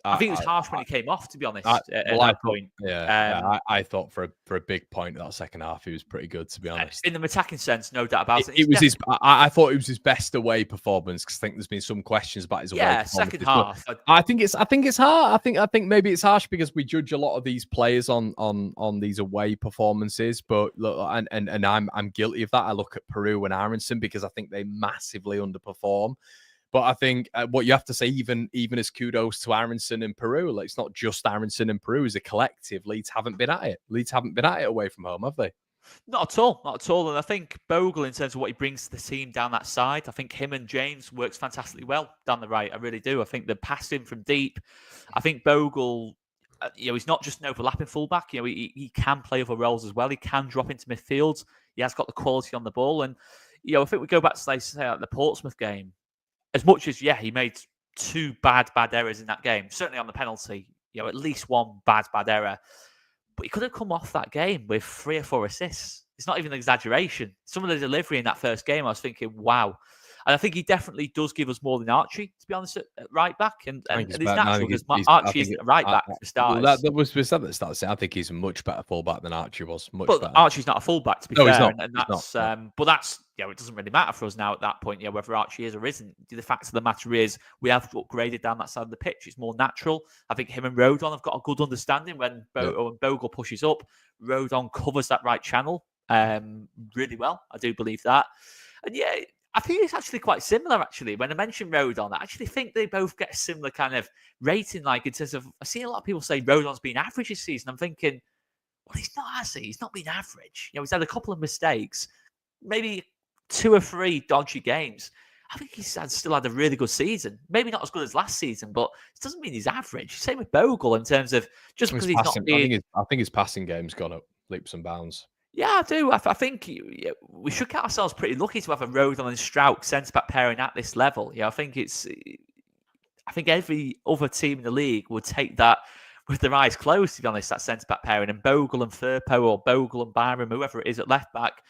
[SPEAKER 2] I think it was harsh when he came off, to be honest. At that point,
[SPEAKER 1] I thought for a big point of that second half, he was pretty good, to be honest.
[SPEAKER 2] In the attacking sense, no doubt about it.
[SPEAKER 1] It was his. I thought it was his best away performance because I think there's been some questions about his away performance.
[SPEAKER 2] Second half.
[SPEAKER 1] I think it's hard. I think maybe it's harsh because we judge a lot of these players on these away performances. But look, and I'm guilty of that. I look at Peru and Aronson because I think they massively underperform. But I think what you have to say, even as kudos to Aronson and Peru, like it's not just Aronson and Peru as a collective. Leeds haven't been at it. Leeds haven't been at it away from home, have they?
[SPEAKER 2] Not at all. Not at all. And I think Bogle, in terms of what he brings to the team down that side, I think him and James works fantastically well down the right. I really do. I think the passing from deep. I think Bogle, he's not just an overlapping fullback. He can play other roles as well. He can drop into midfield. He has got the quality on the ball. And, I think we go back to, say, the Portsmouth game. As much as, he made two bad errors in that game, certainly on the penalty, at least one bad error. But he could have come off that game with 3 or 4 assists. It's not even an exaggeration. Some of the delivery in that first game, I was thinking, wow. And I think he definitely does give us more than Archie, to be honest, at right back. And it's natural because Archie isn't a right back for starters.
[SPEAKER 1] That was said at the start. I think he's a much better fullback than Archie was. But
[SPEAKER 2] Archie's not a fullback, to be fair.
[SPEAKER 1] He's not.
[SPEAKER 2] And that's, but that's, it doesn't really matter for us now at that point, whether Archie is or isn't. The fact of the matter is we have upgraded down that side of the pitch. It's more natural. I think him and Rodon have got a good understanding when Bogle pushes up. Rodon covers that right channel really well. I do believe that. And I think it's actually quite similar, actually. When I mentioned Rodon, I actually think they both get a similar kind of rating, like in terms of, I've seen a lot of people say Rodon's been average this season. I'm thinking, well, he's not, has he? He's not been average. He's had a couple of mistakes, maybe 2 or 3 dodgy games. I think he's still had a really good season. Maybe not as good as last season, but it doesn't mean he's average. Same with Bogle in terms of just because he's not being...
[SPEAKER 1] I think his passing game's gone up leaps and bounds.
[SPEAKER 2] Yeah, I do. I think we should count ourselves pretty lucky to have a Rodon and Strauch centre-back pairing at this level. I think every other team in the league would take that with their eyes closed, to be honest, that centre-back pairing. And Bogle and Firpo or Bogle and Byram, whoever it is at left-back,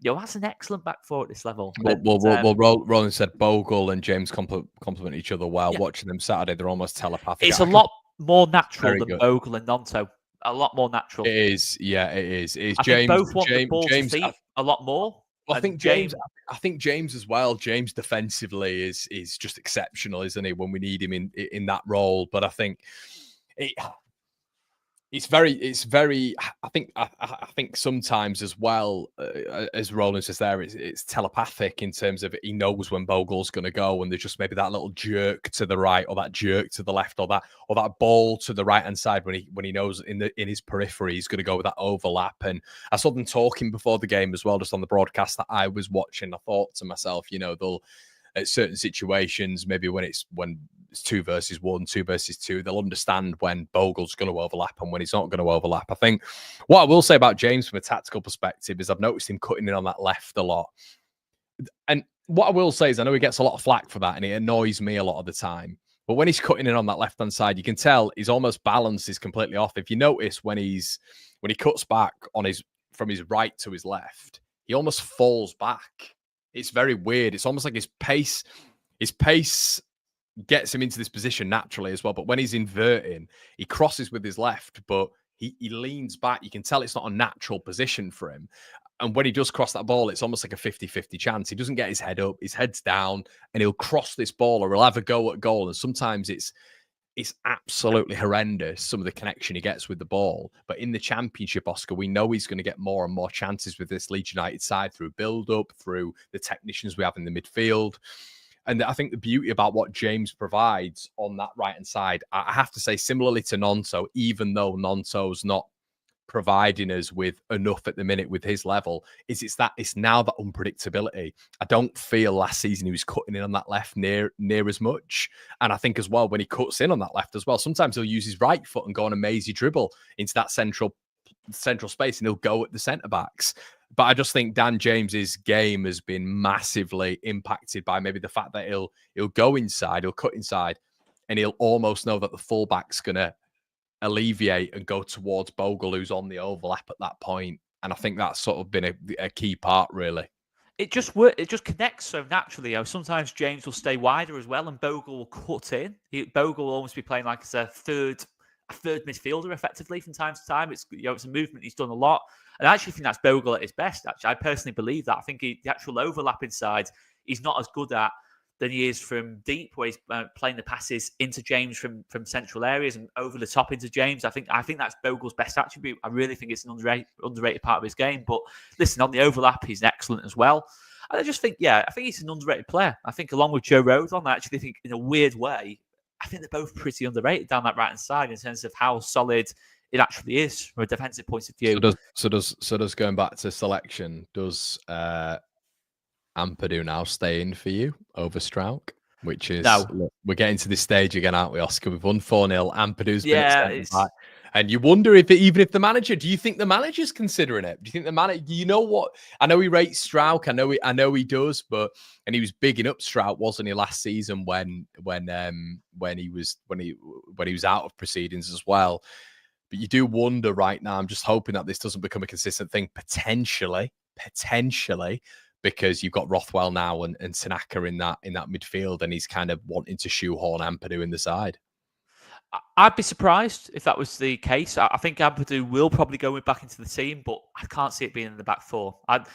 [SPEAKER 2] that's an excellent back four at this level.
[SPEAKER 1] Roland said Bogle and James complement each other well. Yeah. Watching them Saturday, they're almost telepathic.
[SPEAKER 2] It's a lot more natural than Bogle and Nonto. A lot more natural.
[SPEAKER 1] It is, yeah, it is.
[SPEAKER 2] I think both want the ball to feet a lot more.
[SPEAKER 1] Well, I think James as well. James defensively is just exceptional, isn't he? When we need him in that role, but I think it's very. I think sometimes as well as Roland says there, it's telepathic in terms of he knows when Bogle's going to go, and there's just maybe that little jerk to the right or that jerk to the left or that ball to the right hand side when he knows in his periphery he's going to go with that overlap. And I saw them talking before the game as well, just on the broadcast that I was watching. I thought to myself, they'll at certain situations, maybe when it's 2 versus 1, 2 versus 2, they'll understand when Bogle's going to overlap and when he's not going to overlap. I think what I will say about James from a tactical perspective is I've noticed him cutting in on that left a lot. And what I will say is I know he gets a lot of flack for that and it annoys me a lot of the time. But when he's cutting in on that left-hand side, you can tell his almost balance is completely off. If you notice when he cuts back from his right to his left, he almost falls back. It's very weird. It's almost like his pace gets him into this position naturally as well. But when he's inverting, he crosses with his left, but he leans back. You can tell it's not a natural position for him. And when he does cross that ball, it's almost like a 50-50 chance. He doesn't get his head up, his head's down, and he'll cross this ball or he'll have a go at goal. And sometimes it's it's absolutely horrendous, some of the connection he gets with the ball. But in the Championship, Oscar, we know he's going to get more and more chances with this Leeds United side through build-up, through the technicians we have in the midfield. And I think the beauty about what James provides on that right-hand side, I have to say, similarly to Nonto, even though Nonto's not providing us with enough at the minute with his level, it's now that unpredictability. I don't feel last season he was cutting in on that left near as much. And I think as well, when he cuts in on that left as well, sometimes he'll use his right foot and go on a mazy dribble into that central space, and he'll go at the centre backs. But I just think Dan James's game has been massively impacted by maybe the fact that he'll go inside, he'll cut inside, and he'll almost know that the fullback's gonna alleviate and go towards Bogle, who's on the overlap at that point. And I think that's sort of been a key part, really.
[SPEAKER 2] It just connects so naturally. Sometimes James will stay wider as well, and Bogle will cut in. Bogle will almost be playing like as a third midfielder, effectively, from time to time. It's a movement he's done a lot, and I actually think that's Bogle at his best. Actually, I personally believe that. I think the actual overlapping side he's not as good at than he is from deep, where he's playing the passes into James from central areas and over the top into James. I think that's Bogle's best attribute. I really think it's an underrated part of his game. But listen, on the overlap, he's excellent as well. And I just think, I think he's an underrated player. I think along with Joe Rodon, I actually think in a weird way, I think they're both pretty underrated down that right-hand side in terms of how solid it actually is from a defensive point of view.
[SPEAKER 1] So does going back to selection, does Ampadu now stay in for you over Strauch? Which is, look, we're getting to this stage again, aren't we, Oscar? We've won 4-0. Ampadu's been at back. And you wonder even if the manager, do you think the manager's considering it? Do you think the manager, you know what? I know he rates Strauch. I know he does, and he was bigging up Strauch, wasn't he, last season when he was out of proceedings as well. But you do wonder right now. I'm just hoping that this doesn't become a consistent thing, potentially, because you've got Rothwell now and Tanaka in that midfield, and he's kind of wanting to shoehorn Ampadu in the side.
[SPEAKER 2] I'd be surprised if that was the case. I think Ampadu will probably go back into the team, but I can't see it being in the back four. I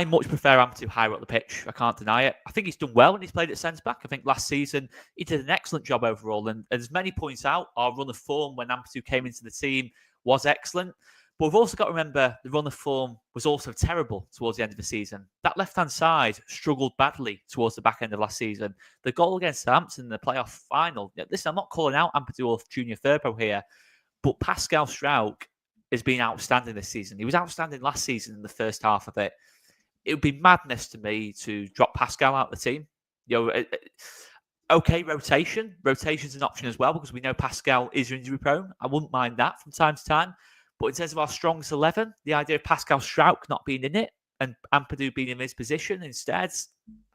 [SPEAKER 2] much prefer Ampadu higher up the pitch. I can't deny it. I think he's done well when he's played at centre back. I think last season he did an excellent job overall. And as many points out, our run of form when Ampadu came into the team was excellent. But we've also got to remember the run of form was also terrible towards the end of the season. That left-hand side struggled badly towards the back end of last season. The goal against Southampton in the playoff final. Listen, I'm not calling out Ampadu or Junior Firpo here, but Pascal Strauch has been outstanding this season. He was outstanding last season in the first half of it. It would be madness to me to drop Pascal out of the team. Okay, rotation. Rotation's an option as well because we know Pascal is injury prone. I wouldn't mind that from time to time. But in terms of our strongest 11, the idea of Pascal Strauch not being in it and Ampadu being in his position instead,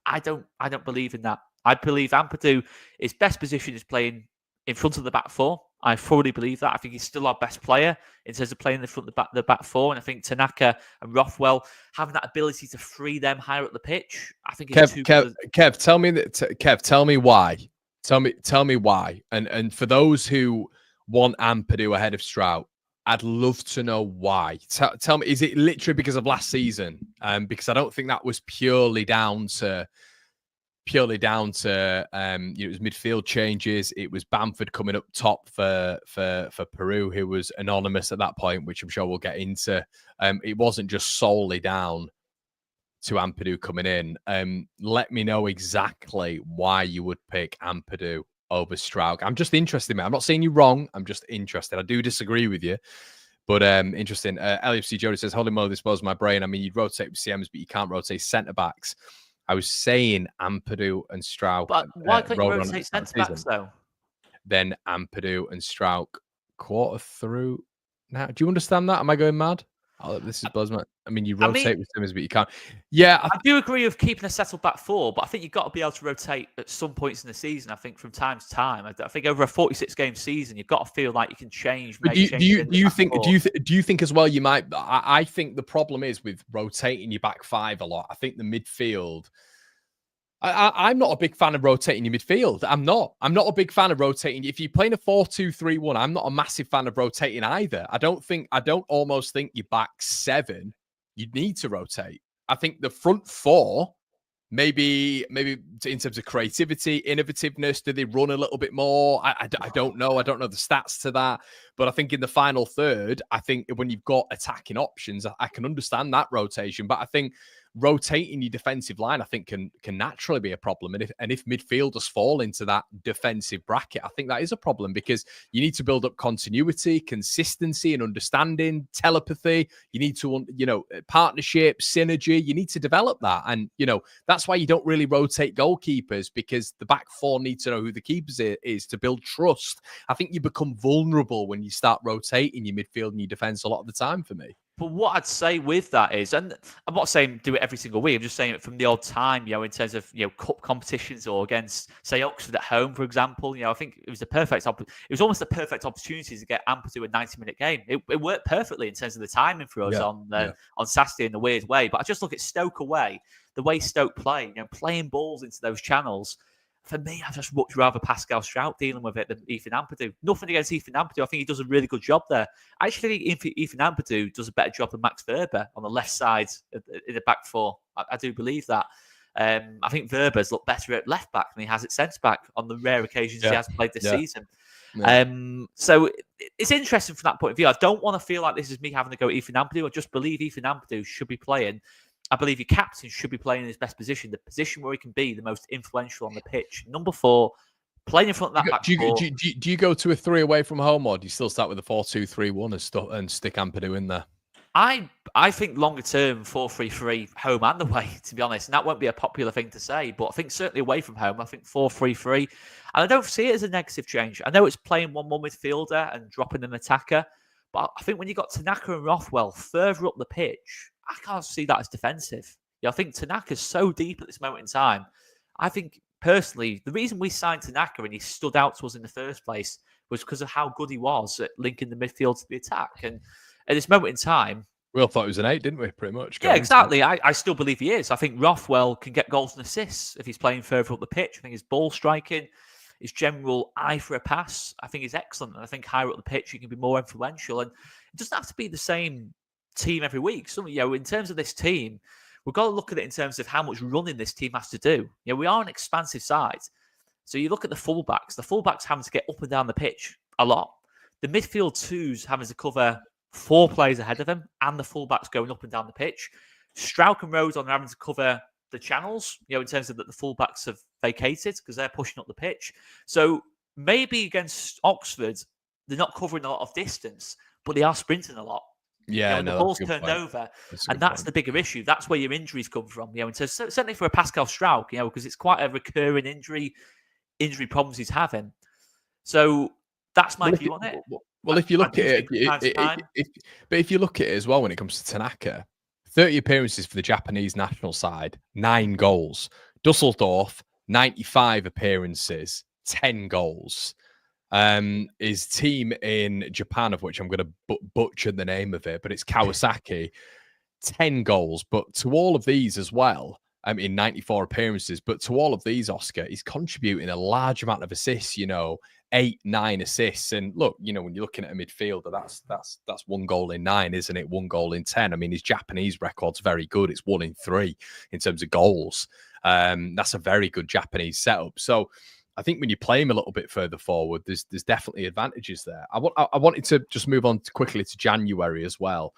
[SPEAKER 2] I don't believe in that. I believe Ampadu, his best position is playing in front of the back four. I fully believe that. I think he's still our best player in terms of playing in front of the back four. And I think Tanaka and Rothwell having that ability to free them higher up the pitch. I think it's
[SPEAKER 1] Kev, tell me that. Kev, tell me why. Tell me why. And for those who want Ampadu ahead of Strauch, I'd love to know why. Tell me, is it literally because of last season? Because I don't think that was purely down to it was midfield changes. It was Bamford coming up top for Peru, who was anonymous at that point, which I'm sure we'll get into. It wasn't just solely down to Ampadu coming in. Let me know exactly why you would pick Ampadu over Strauch. I'm just interested, man. I'm not saying you're wrong. I'm just interested. I do disagree with you, but interesting. LFC Jody says, holy moly, this blows my brain. I mean, you'd rotate with CMs, but you can't rotate centre-backs. I was saying Ampadu and Strauch.
[SPEAKER 2] But why can't you rotate centre-backs, though?
[SPEAKER 1] Then Ampadu and Strauch quarter through. Now, do you understand that? Am I going mad? Oh, this is blows my. I mean, you rotate with Simmons, but you can't. Yeah,
[SPEAKER 2] I do agree with keeping a settled back four, but I think you've got to be able to rotate at some points in the season. I think from time to time. I think over a 46-game season, you've got to feel like you can change.
[SPEAKER 1] Do you think as well? You might. I think the problem is with rotating your back five a lot. I think the midfield. I'm not a big fan of rotating your midfield. I'm not a big fan of rotating. If you're playing a 4-2-3-1, I'm not a massive fan of rotating either. I don't almost think your back seven, you need to rotate. I think the front four, Maybe in terms of creativity, innovativeness, do they run a little bit more? I don't know. I don't know the stats to that. But I think in the final third, I think when you've got attacking options, I can understand that rotation. But I think rotating your defensive line, I think can naturally be a problem. And if midfielders fall into that defensive bracket, I think that is a problem because you need to build up continuity, consistency, and understanding, telepathy. You need to, partnership, synergy. You need to develop that. And, that's why you don't really rotate goalkeepers, because the back four need to know who the keepers is to build trust. I think you become vulnerable when you start rotating your midfield and your defense a lot of the time for me.
[SPEAKER 2] But what I'd say with that is, and I'm not saying do it every single week, I'm just saying it from the odd time, in terms of, cup competitions or against, say, Oxford at home, for example. I think it was almost a perfect opportunity to get Ampadu a 90-minute game. It worked perfectly in terms of the timing for us on Saturday in a weird way. But I just look at Stoke away, the way Stoke play, playing balls into those channels. For me, I'd just much rather Pascal Strout dealing with it than Ethan Ampadu. Nothing against Ethan Ampadu. I think he does a really good job there. I actually think Ethan Ampadu does a better job than Max Verber on the left side in the back four. I do believe that. I think Verber's looked better at left back than he has at centre back on the rare occasions he has played this season. Yeah. So it's interesting from that point of view. I don't want to feel like this is me having to go Ethan Ampadu. I just believe Ethan Ampadu should be playing. I believe your captain should be playing in his best position, the position where he can be the most influential on the pitch. Number 4, playing in front of that back four.
[SPEAKER 1] Do you go to a 3 away from home, or do you still start with a 4-2-3-1 and stick Ampadu in there?
[SPEAKER 2] I think longer term 4-3-3 home and away, to be honest. And that won't be a popular thing to say, but I think certainly away from home, I think 4-3-3. And I don't see it as a negative change. I know it's playing 1-1 midfielder and dropping an attacker, but I think when you've got Tanaka and Rothwell further up the pitch, I can't see that as defensive. I think Tanaka's so deep at this moment in time. I think, personally, the reason we signed Tanaka and he stood out to us in the first place was because of how good he was at linking the midfield to the attack. And at this moment in time...
[SPEAKER 1] We all thought he was an 8, didn't we, pretty much?
[SPEAKER 2] Yeah, exactly. I still believe he is. I think Rothwell can get goals and assists if he's playing further up the pitch. I think his ball striking, his general eye for a pass, I think is excellent. And I think higher up the pitch, he can be more influential. And it doesn't have to be the same team every week. So, in terms of this team, we've got to look at it in terms of how much running this team has to do. We are an expansive side. So you look at the fullbacks having to get up and down the pitch a lot. The midfield twos having to cover 4 players ahead of them, and the fullbacks going up and down the pitch. Strauch and Rodon are having to cover the channels, in terms of that the fullbacks have vacated because they're pushing up the pitch. So maybe against Oxford, they're not covering a lot of distance, but they are sprinting a lot.
[SPEAKER 1] Yeah,
[SPEAKER 2] the ball's turned over, and that's the bigger issue. That's where your injuries come from. Certainly for a Pascal Strauch, because it's quite a recurring injury problems he's having. So that's my view on it.
[SPEAKER 1] Well, if you look at it, but if you look at it as well, when it comes to Tanaka, 30 appearances for the Japanese national side, 9 goals. Dusseldorf, 95 appearances, 10 goals. His team in Japan, of which I'm going to butcher the name of it, but it's Kawasaki, 10 goals. But to all of these as well, in 94 appearances, but to all of these, Oscar, he's contributing a large amount of assists, 8, 9 assists. And look, when you're looking at a midfielder, that's 1 goal in 9, isn't it? 1 goal in 10. His Japanese record's very good. It's 1 in 3 in terms of goals. That's a very good Japanese setup. So I think when you play him a little bit further forward, there's definitely advantages there. I wanted to just move on quickly to January as well.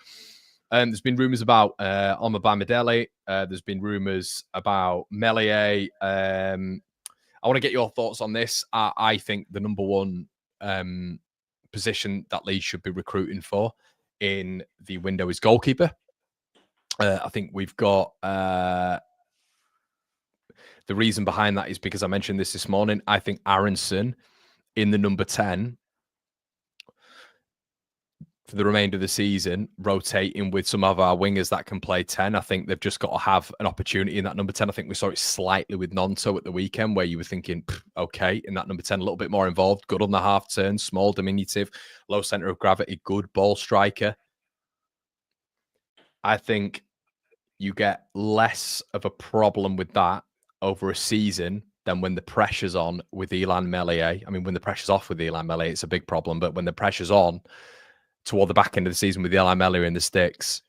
[SPEAKER 1] There's been rumours about Omobamidele. There's been rumours about Melier. I want to get your thoughts on this. I think the number 1 position that Leeds should be recruiting for in the window is goalkeeper. I think we've got... The reason behind that is because I mentioned this morning. I think Aronson in the number 10 for the remainder of the season, rotating with some of our wingers that can play 10. I think they've just got to have an opportunity in that number 10. I think we saw it slightly with Nonto at the weekend, where you were thinking, okay, in that number 10, a little bit more involved, good on the half turn, small, diminutive, low centre of gravity, good ball striker. I think you get less of a problem with that over a season than when the pressure's on with Ilan Melier. When the pressure's off with Ilan Melier, it's a big problem. But when the pressure's on toward the back end of the season with Ilan Melier in the sticks,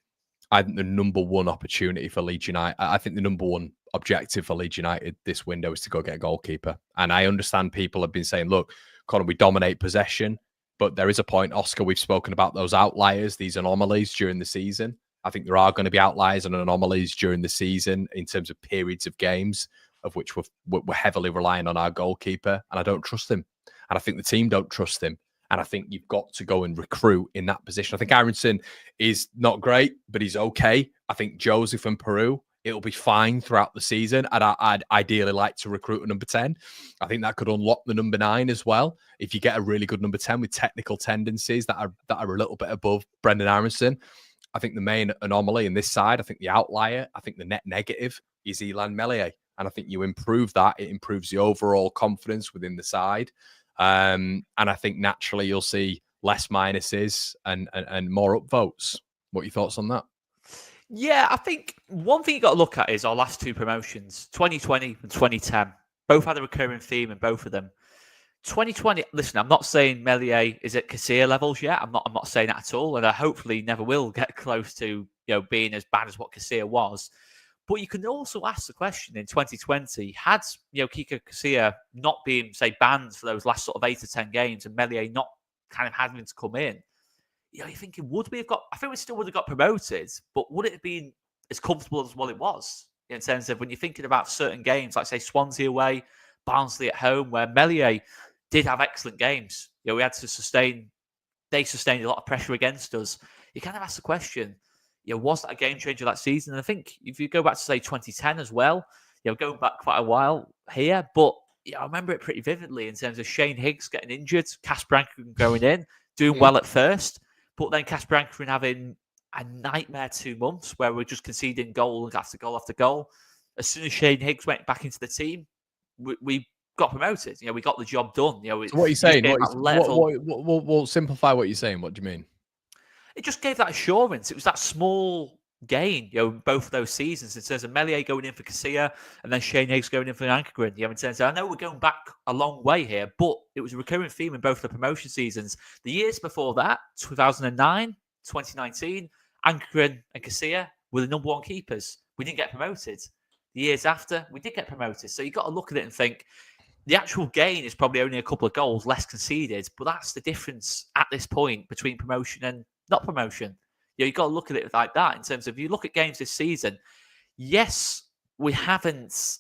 [SPEAKER 1] I think the number 1 opportunity for Leeds United, I think the number 1 objective for Leeds United this window is to go get a goalkeeper. And I understand people have been saying, look, Conor, we dominate possession, but there is a point, Oscar, we've spoken about those outliers, these anomalies during the season. I think there are going to be outliers and anomalies during the season in terms of periods of games of which we're heavily relying on our goalkeeper, and I don't trust him. And I think the team don't trust him. And I think you've got to go and recruit in that position. I think Aronson is not great, but he's okay. I think Joseph and Peru, it'll be fine throughout the season. And I'd ideally like to recruit a number 10. I think that could unlock the number 9 as well. If you get a really good number 10 with technical tendencies that are a little bit above Brendan Aronson. I think the main anomaly in this side, I think the outlier, I think the net negative is Elan Meslier. And I think you improve that. It improves the overall confidence within the side. And I think naturally you'll see less minuses and more upvotes. What are your thoughts on that?
[SPEAKER 2] Yeah, I think one thing you got to look at is our last 2 promotions, 2020 and 2010. Both had a recurring theme in both of them. 2020, listen, I'm not saying Meslier is at Casilla levels yet. I'm not saying that at all, and I hopefully never will get close to being as bad as what Casilla was. But you can also ask the question in 2020, had Kiko Casilla not been, say, banned for those last sort of 8 to 10 games and Meslier not kind of having to come in, you're thinking, would we have got, I think we still would have got promoted, but would it have been as comfortable as what it was? In terms of when you're thinking about certain games, like say Swansea away, Barnsley at home, where Meslier did have excellent games. We had to they sustained a lot of pressure against us. You kind of ask the question, was that a game changer that season? And I think if you go back to say 2010 as well, going back quite a while here, but I remember it pretty vividly in terms of Shane Higgs getting injured, Casper Ankergren going in, doing well at first, but then Casper Ankergren having a nightmare 2 months where we're just conceding goal after goal after goal. As soon as Shane Higgs went back into the team, we got promoted. We got the job done.
[SPEAKER 1] So what are you saying? We'll simplify what you're saying. What do you mean?
[SPEAKER 2] It just gave that assurance. It was that small gain, in both of those seasons, in terms of Meslier going in for Casilla and then Shane Higgs going in for Ankergren. In terms of, I know we're going back a long way here, but it was a recurring theme in both the promotion seasons. The years before that, 2009, 2019, Ankergren and Casilla were the number 1 keepers. We didn't get promoted. The years after, we did get promoted. So you've got to look at it and think, the actual gain is probably only a couple of goals less conceded, but that's the difference at this point between promotion and not promotion. You've got to look at it like that in terms of, if you look at games this season, yes, we haven't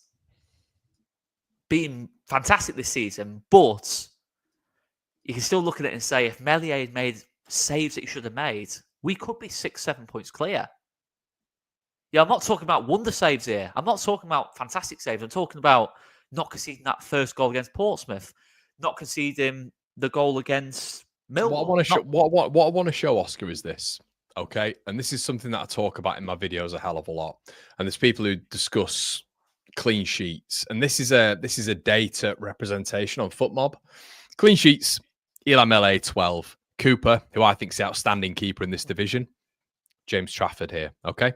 [SPEAKER 2] been fantastic this season, but you can still look at it and say, if Meslier had made saves that he should have made, we could be 6-7 points clear. I'm not talking about wonder saves here. I'm not talking about fantastic saves. I'm talking about not conceding that first goal against Portsmouth, not conceding the goal against Millwall.
[SPEAKER 1] What I want to show, Oscar, is this. Okay, and this is something that I talk about in my videos a hell of a lot. And there's people who discuss clean sheets, and this is a data representation on FootMob. Clean sheets: Elan Meslier 12, Cooper, who I think is the outstanding keeper in this division, James Trafford here. Okay,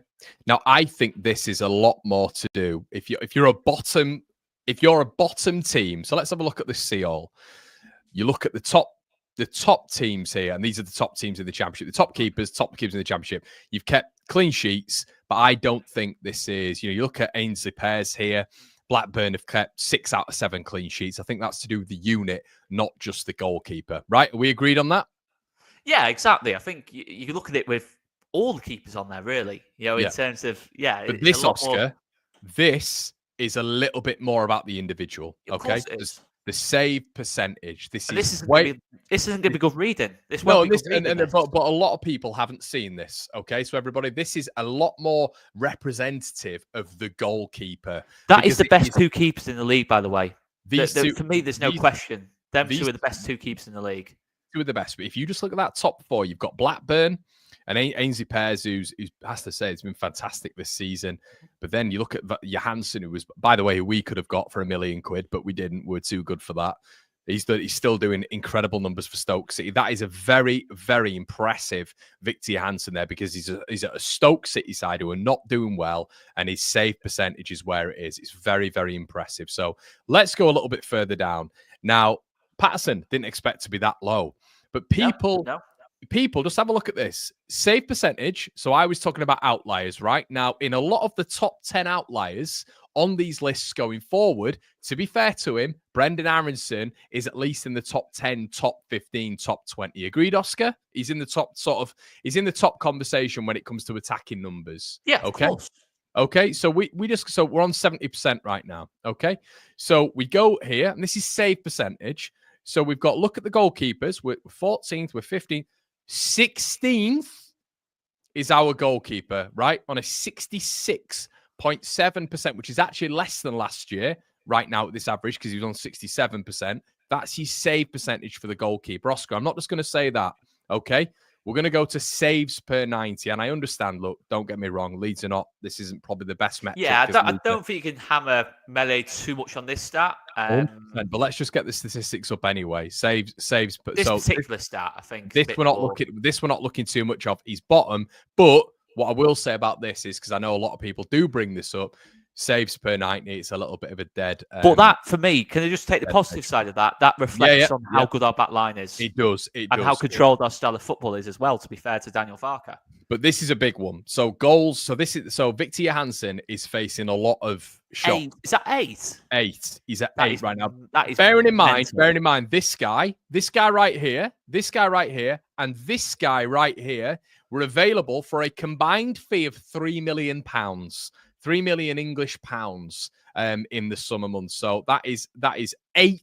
[SPEAKER 1] now I think this is a lot more to do if you're a bottom team. So let's have a look at this Seoul. You look at the top teams here, and these are the top teams in the Championship. The top keepers in the Championship. You've kept clean sheets, but I don't think this is, you look at Ainsley Pears here. Blackburn have kept 6 out of 7 clean sheets. I think that's to do with the unit, not just the goalkeeper. Right? Are we agreed on that?
[SPEAKER 2] Yeah, exactly. I think you can look at it with all the keepers on there, really. In terms of, But
[SPEAKER 1] this, Oscar, this is a little bit more about the individual. Okay? The save percentage. This isn't going
[SPEAKER 2] to be good reading.
[SPEAKER 1] But a lot of people haven't seen this. Okay, so everybody, this is a lot more representative of the goalkeeper.
[SPEAKER 2] That is the best 2 keepers in the league, by the way. For me, there's no question. Them 2 are the best 2 keepers in the league.
[SPEAKER 1] 2 are the best. But if you just look at that top 4, you've got Blackburn and Ainsley Pears, who's has to say, it's been fantastic this season. But then you look at Johansson, who was, by the way, we could have got for £1 million, but we didn't. We're too good for that. He's still doing incredible numbers for Stoke City. That is a very, very impressive Victor Johansson there, because he's at a Stoke City side who are not doing well, and his save percentage is where it is. It's very, very impressive. So let's go a little bit further down. Now, Patterson didn't expect to be that low, but people just have a look at this. Save percentage. So I was talking about outliers, right? Now, in a lot of the top 10 outliers, on these lists going forward, to be fair to him, Brendan Aronson is at least in the top 10, top 15, top 20. Agreed, Oscar? He's in the top he's in the top conversation when it comes to attacking numbers.
[SPEAKER 2] Yeah,
[SPEAKER 1] okay.
[SPEAKER 2] Of course.
[SPEAKER 1] Okay, so we're on 70% right now. Okay, so we go here, and this is save percentage. So we've got, look at the goalkeepers. We're 14th, we're 15th, 16th is our goalkeeper, right? On a 66.7%, which is actually less than last year right now at this average, because he was on 67%. That's his save percentage for the goalkeeper. Oscar, I'm not just going to say that. Okay, we're going to go to saves per 90. And I understand, look, don't get me wrong, Leeds are not, this isn't probably the best metric.
[SPEAKER 2] Yeah, I don't think you can hammer Melee too much on this stat.
[SPEAKER 1] But let's just get the statistics up anyway. Saves.
[SPEAKER 2] This particular stat, I think.
[SPEAKER 1] This we're not looking too much of. He's bottom. But what I will say about this is, because I know a lot of people do bring this up, saves per 90, it's a little bit of a dead.
[SPEAKER 2] But that, for me, can I just take the positive side of that? That reflects on how good our back line is.
[SPEAKER 1] It does.
[SPEAKER 2] And how controlled our style of football is as well, to be fair to Daniel Farke.
[SPEAKER 1] But this is a big one. So goals. So Victor Johansson is facing a lot of shots.
[SPEAKER 2] Is that 8?
[SPEAKER 1] 8. He's at 8 right now.
[SPEAKER 2] That is
[SPEAKER 1] bearing in mind, this guy right here, and this guy right here were available for a combined fee of £3 million, 3 million English pounds in the summer months. So that is 8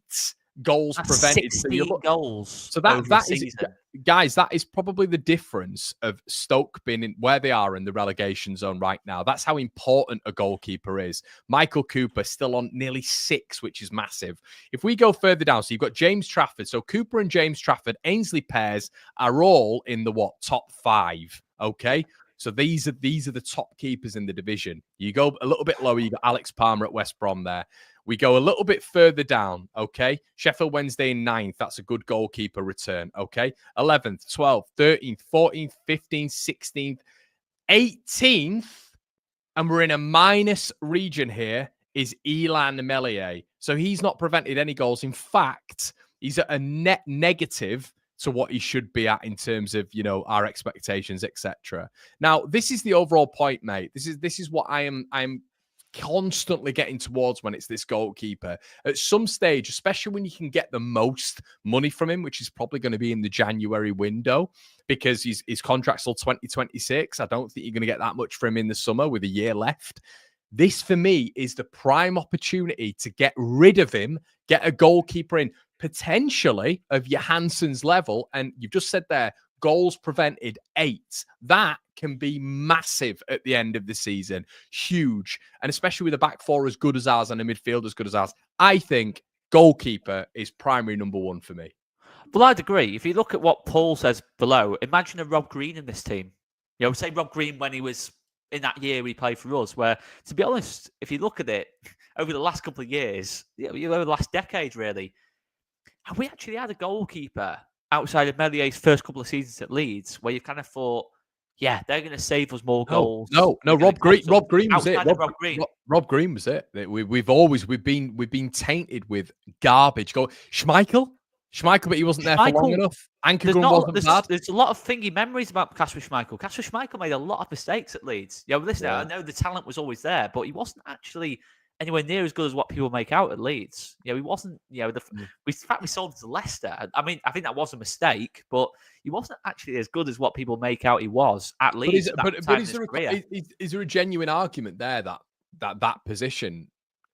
[SPEAKER 1] goals prevented.
[SPEAKER 2] 16 goals.
[SPEAKER 1] So that is, guys, that is probably the difference of Stoke being in where they are in the relegation zone right now. That's how important a goalkeeper is. Michael Cooper still on nearly 6, which is massive. If we go further down, so you've got James Trafford. So Cooper and James Trafford, Ainsley pairs are all in the top 5. Okay. So these are the top keepers in the division. You go a little bit lower, you got Alex Palmer at West Brom there. We go a little bit further down, okay? Sheffield Wednesday in 9th. That's a good goalkeeper return, okay? 11th, 12th, 13th, 14th, 15th, 16th, 18th, and we're in a minus region here, is Elan Melier. So he's not prevented any goals. In fact, he's at a net negative to what he should be at in terms of, our expectations, etc. Now, this is the overall point, mate. This is what I'm constantly getting towards when it's this goalkeeper. At some stage, especially when you can get the most money from him, which is probably going to be in the January window, because his contract's till 2026. I don't think you're going to get that much from him in the summer with a year left. This, for me, is the prime opportunity to get rid of him, get a goalkeeper in, potentially of Johansson's level. And you've just said there, goals prevented 8. That can be massive at the end of the season. Huge. And especially with a back four as good as ours and a midfield as good as ours, I think goalkeeper is primary number 1 for me.
[SPEAKER 2] Well, I'd agree. If you look at what Paul says below, imagine a Rob Green in this team. Say Rob Green when he was in that year he played for us, where, to be honest, if you look at it, over the last couple of years, over the last decade, really, have we actually had a goalkeeper outside of Melier's first couple of seasons at Leeds where you've kind of thought, yeah, they're going to save us more goals?
[SPEAKER 1] No. Rob Green was it. Rob Green was it. We've been tainted with garbage. Schmeichel, but he wasn't there for long enough. Ankergrund wasn't bad.
[SPEAKER 2] There's a lot of thingy memories about Kasper Schmeichel. Kasper Schmeichel made a lot of mistakes at Leeds. Listen, I know the talent was always there, but he wasn't actually anywhere near as good as what people make out at Leeds. He wasn't, in fact, we sold him to Leicester. I mean, I think that was a mistake, but he wasn't actually as good as what people make out he was at Leeds. But
[SPEAKER 1] is there a genuine argument there that position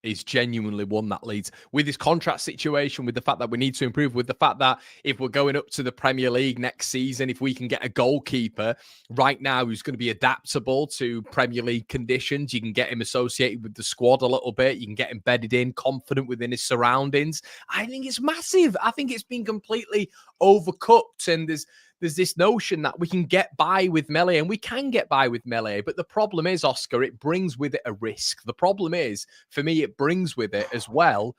[SPEAKER 1] is genuinely one that Leeds, with his contract situation, with the fact that we need to improve, with the fact that if we're going up to the Premier League next season, if we can get a goalkeeper right now who's going to be adaptable to Premier League conditions, you can get him associated with the squad a little bit, you can get embedded in, confident within his surroundings. I think it's massive. I think it's been completely overcooked, and there's this notion that we can get by with Melee, and we can get by with Melee. But the problem is, Oscar, it brings with it a risk. The problem is, for me, it brings with it as well,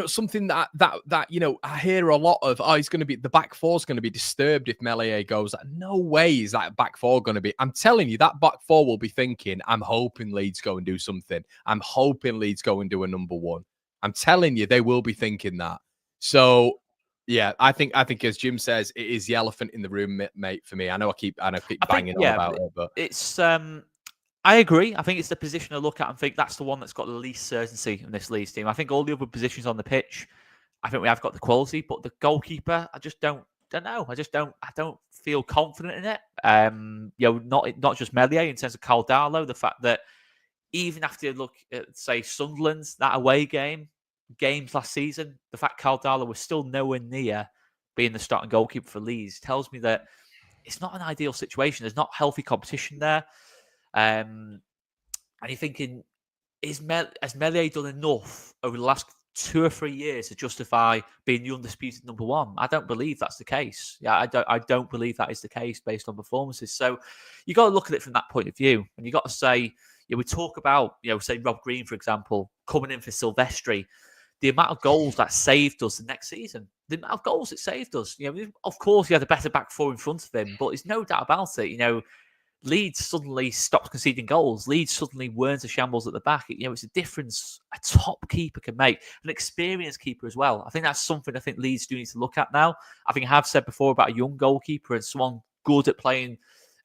[SPEAKER 1] something that I hear a lot of, he's going to be, the back four's going to be disturbed if Melee goes. No way is that back four going to be. I'm telling you, that back four will be thinking, I'm hoping Leeds go and do something. I'm hoping Leeds go and do a number 1. I'm telling you, they will be thinking that. So, yeah, I think as Jim says, it is the elephant in the room, mate, for me. I know I keep banging on about it, but
[SPEAKER 2] it's I agree. I think it's the position I look at and think that's the one that's got the least certainty in this Leeds team. I think all the other positions on the pitch, I think we have got the quality, but the goalkeeper, I just don't know. I don't feel confident in it. Not just Meslier in terms of Caldalo, the fact that even after you look at, say, Sunderland's that away games last season, the fact Caldalo was still nowhere near being the starting goalkeeper for Leeds tells me that it's not an ideal situation. There's not healthy competition there. And you're thinking, has Meslier done enough over the last 2 or 3 years to justify being the undisputed number one? I don't believe that's the case. Yeah, I don't believe that is the case based on performances. So you got to look at it from that point of view, and you got to say, we talk about, say Rob Green, for example, coming in for Silvestri, the amount of goals that saved us the next season, the amount of goals it saved us. Of course, he had a better back four in front of him, but there's no doubt about it. Leeds suddenly stopped conceding goals. Leeds suddenly weren't a shambles at the back. It's a difference a top keeper can make, an experienced keeper as well. I think that's something I think Leeds do need to look at now. I think I have said before about a young goalkeeper and someone good at playing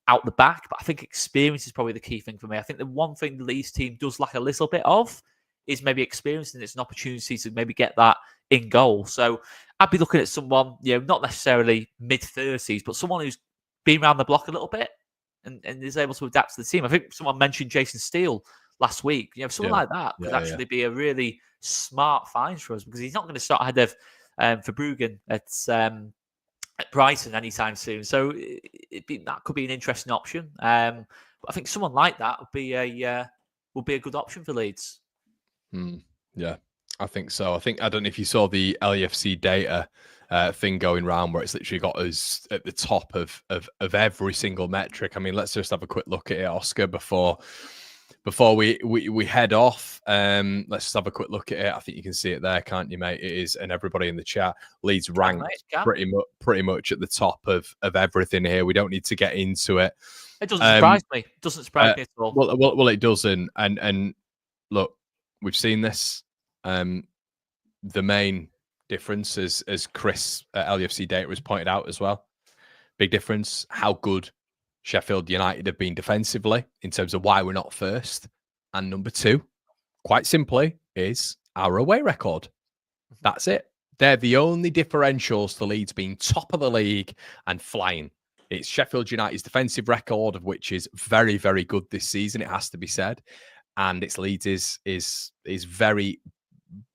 [SPEAKER 2] out the back, but I think experience is probably the key thing for me. I think the one thing the Leeds team does lack a little bit of is maybe experience, and it's an opportunity to maybe get that in goal. So I'd be looking at someone, not necessarily mid-30s, but someone who's been around the block a little bit and is able to adapt to the team. I think someone mentioned Jason Steele last week. Someone like that could actually be a really smart find for us, because he's not going to start ahead of Verbruggen at Brighton anytime soon. So that could be an interesting option. But I think someone like that would be a good option for Leeds.
[SPEAKER 1] Yeah, I think so. I don't know if you saw the LEFC data thing going around where it's literally got us at the top of every single metric. I mean, let's just have a quick look at it, Oscar, before we head off. Let's just have a quick look at it. I think you can see it there, can't you, mate? It is, and everybody in the chat, Leeds ranked pretty much at the top of everything here. We don't need to get into it.
[SPEAKER 2] It doesn't surprise me. It doesn't surprise me at all.
[SPEAKER 1] Well, it doesn't. And look, we've seen this. The main difference, as Chris at LUFC Data has pointed out as well, big difference, how good Sheffield United have been defensively in terms of why we're not first. And number two, quite simply, is our away record. That's it. They're the only differentials to Leeds being top of the league and flying. It's Sheffield United's defensive record, of which is very, very good this season, it has to be said. And its Leeds is very,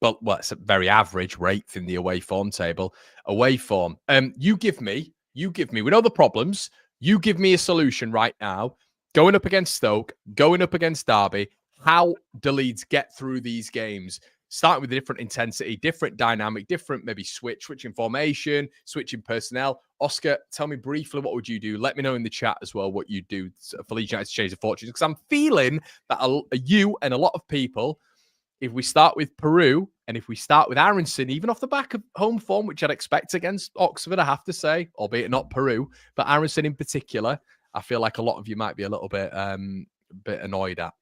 [SPEAKER 1] well, it's a very average rate in the away form table. Away form. You give me, we know the problems. You give me a solution right now. Going up against Stoke, going up against Derby, how do Leeds get through these games? Starting with a different intensity, different dynamic, different maybe switching formation, switching personnel. Oscar, tell me briefly, what would you do? Let me know in the chat as well what you do for Leeds United to change the fortunes. Because I'm feeling that you and a lot of people, if we start with Peru and if we start with Aronson, even off the back of home form, which I'd expect against Oxford, I have to say, albeit not Peru, but Aronson in particular, I feel like a lot of you might be a little bit annoyed at.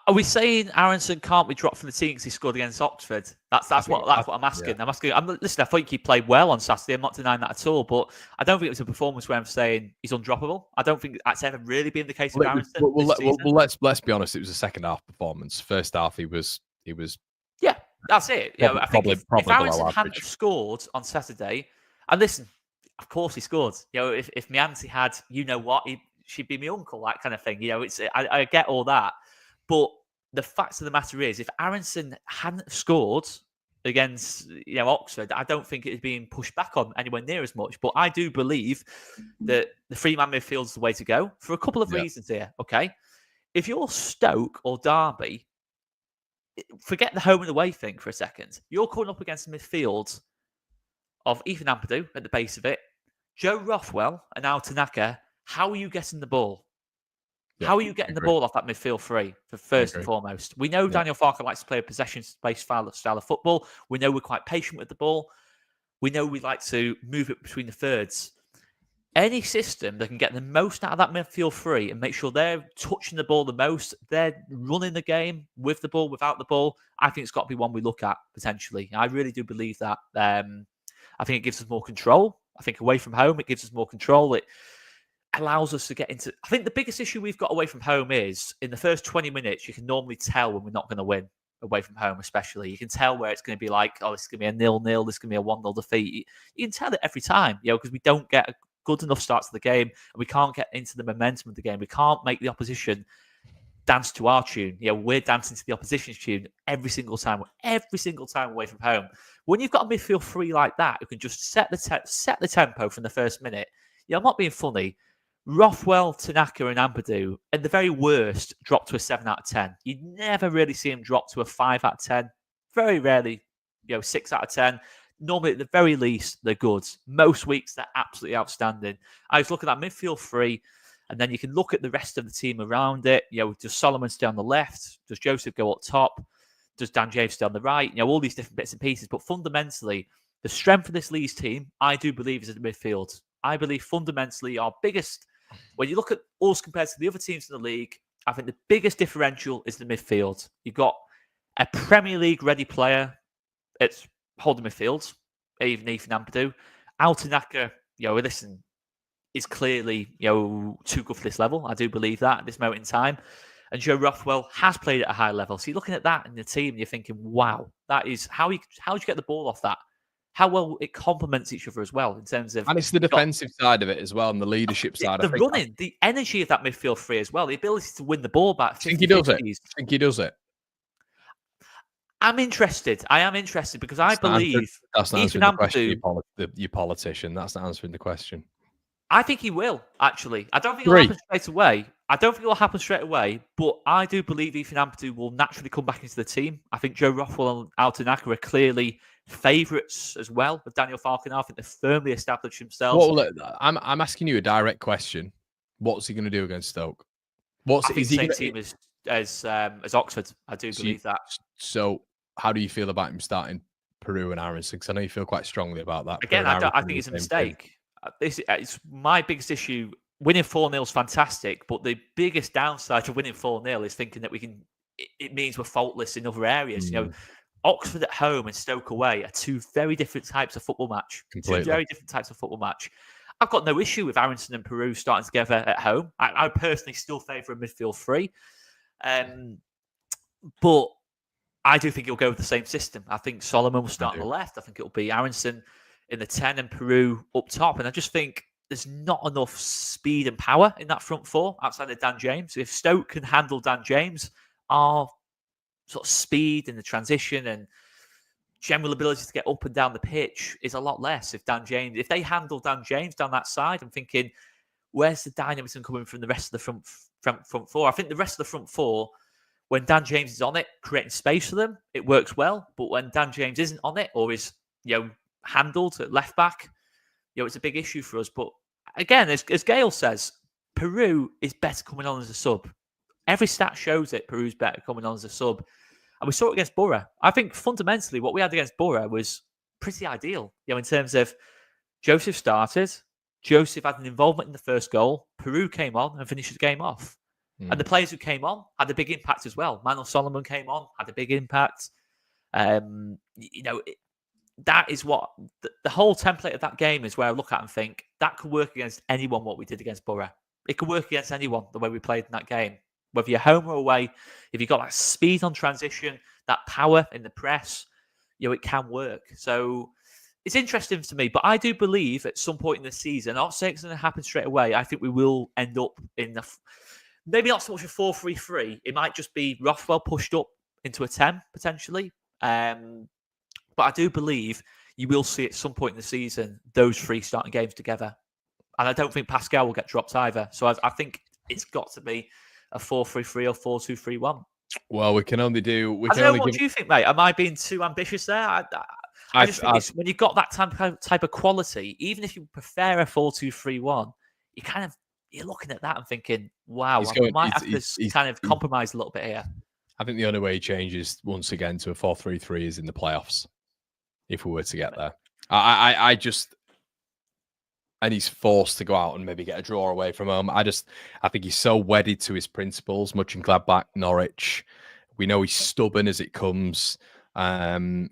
[SPEAKER 2] Are we saying Aronson can't be dropped from the team because he scored against Oxford? That's what I'm asking. Yeah. Listen, I think he played well on Saturday. I'm not denying that at all, but I don't think it was a performance where I'm saying he's undroppable. I don't think that's ever really been the case with Aronson.
[SPEAKER 1] Let's be honest. It was a second half performance. First half, he was.
[SPEAKER 2] Yeah, that's it. I think if Aronson hadn't scored on Saturday, and listen, of course he scored. If my auntie had, she'd be my uncle, that kind of thing. I get all that. But the fact of the matter is, if Aronson hadn't scored against Oxford, I don't think it was being pushed back on anywhere near as much. But I do believe that the three-man midfield is the way to go for a couple of reasons here. Okay, if you're Stoke or Derby, forget the home and away thing for a second. You're coming up against the midfield of Ethan Ampadu at the base of it, Joe Rothwell and Al Tanaka. How are you getting the ball? How are you getting the ball off that midfield three, first and foremost? We know Daniel Farke likes to play a possession-based style of football. We know we're quite patient with the ball. We know we like to move it between the thirds. Any system that can get the most out of that midfield three and make sure they're touching the ball the most, they're running the game with the ball, without the ball, I think it's got to be one we look at, potentially. I really do believe that. I think it gives us more control. I think away from home, it gives us more control. allows us to get into. I think the biggest issue we've got away from home is in the first 20 minutes, you can normally tell when we're not going to win away from home, especially. You can tell where it's going to be like, oh, this is going to be a 0-0, this is going to be a 1-0 defeat. You can tell it every time, because we don't get a good enough start to the game and we can't get into the momentum of the game. We can't make the opposition dance to our tune. We're dancing to the opposition's tune every single time away from home. When you've got a midfield three like that, who can just set the tempo from the first minute. I'm not being funny. Rothwell, Tanaka, and Ampadu, at the very worst, drop to a 7 out of 10. You never really see them drop to a 5 out of 10. Very rarely, 6 out of 10. Normally, at the very least, they're good. Most weeks, they're absolutely outstanding. I was looking at that midfield three, and then you can look at the rest of the team around it. Does Solomon stay on the left? Does Joseph go up top? Does Dan James stay on the right? All these different bits and pieces. But fundamentally, the strength of this Leeds team, I do believe, is in the midfield. I believe fundamentally our biggest, when you look at us compared to the other teams in the league, I think the biggest differential is the midfield. You've got a Premier League ready player. It's holding midfield, even Ethan Ampadu. Altanaka, listen, is clearly, too good for this level. I do believe that at this moment in time. And Joe Rothwell has played at a high level. So you're looking at that in the team and you're thinking, wow, that is how do you get the ball off that? How well it complements each other as well in terms of...
[SPEAKER 1] And it's the defensive side of it as well and the leadership side.
[SPEAKER 2] The running, the energy of that midfield three as well, the ability to win the ball back.
[SPEAKER 1] I think he does it.
[SPEAKER 2] I'm interested. I am interested because I believe...
[SPEAKER 1] That's not answering the question, you politician. That's not answering the question.
[SPEAKER 2] I think he will, actually. I don't think it'll happen straight away. But I do believe Ethan Ampadu will naturally come back into the team. I think Joe Rothwell and Altanaka are clearly favourites as well with Daniel Farke. I think they've firmly established themselves.
[SPEAKER 1] Well, I'm asking you a direct question. What's he going to do against Stoke?
[SPEAKER 2] I think the same team as Oxford. I do believe that.
[SPEAKER 1] So how do you feel about him starting Peru and Aronson? Because I know you feel quite strongly about that.
[SPEAKER 2] Again, I think it's a mistake. It's my biggest issue. Winning 4-0 is fantastic, but the biggest downside to winning 4-0 is thinking that it means we're faultless in other areas. Oxford at home and Stoke away are two very different types of football match.
[SPEAKER 1] Completely.
[SPEAKER 2] Two very different types of football match. I've got no issue with Aronson and Peru starting together at home. I personally still favour a midfield three. But I do think he'll go with the same system. I think Solomon will start on the left. I think it'll be Aronson in the 10 and Peru up top. And I just think there's not enough speed and power in that front four outside of Dan James. If Stoke can handle Dan James, our sort of speed in the transition and general ability to get up and down the pitch is a lot less. If they handle Dan James down that side, I'm thinking, where's the dynamism coming from the rest of the front four? I think the rest of the front four, when Dan James is on it, creating space for them, it works well. But when Dan James isn't on it or is handled at left back, it's a big issue for us. But again, as Gail says, Peru is better coming on as a sub. Every stat shows it. Peru's better coming on as a sub. And we saw it against Borough. I think fundamentally what we had against Borough was pretty ideal. In terms of Joseph started, Joseph had an involvement in the first goal. Peru came on and finished the game off. And the players who came on had a big impact as well. Manuel Solomon came on, had a big impact. That is what the whole template of that game is, where I look at and think that could work against anyone. What we did against Borough, it could work against anyone. The way we played in that game, whether you're home or away, if you've got that speed on transition, that power in the press, it can work. So it's interesting to me, but I do believe at some point in the season, I'm not saying it's going to happen straight away. I think we will end up in maybe not so much a 4-3-3. It might just be Rothwell pushed up into a 10 potentially. But I do believe you will see at some point in the season those three starting games together. And I don't think Pascal will get dropped either. So I think it's got to be a 4-3-3 or 4-2-3-1.
[SPEAKER 1] Well, we can only do...
[SPEAKER 2] What do you think, mate? Am I being too ambitious there? I just think when you've got that type of quality, even if you prefer a 4-2-3-1, you're looking at that and thinking, wow, I might have to kind of compromise a little bit here.
[SPEAKER 1] I think the only way he changes once again to a 4-3-3 is in the playoffs, if we were to get there. I just... And he's forced to go out and maybe get a draw away from home. I think he's so wedded to his principles, Mönchengladbach, Norwich. We know he's stubborn as it comes. I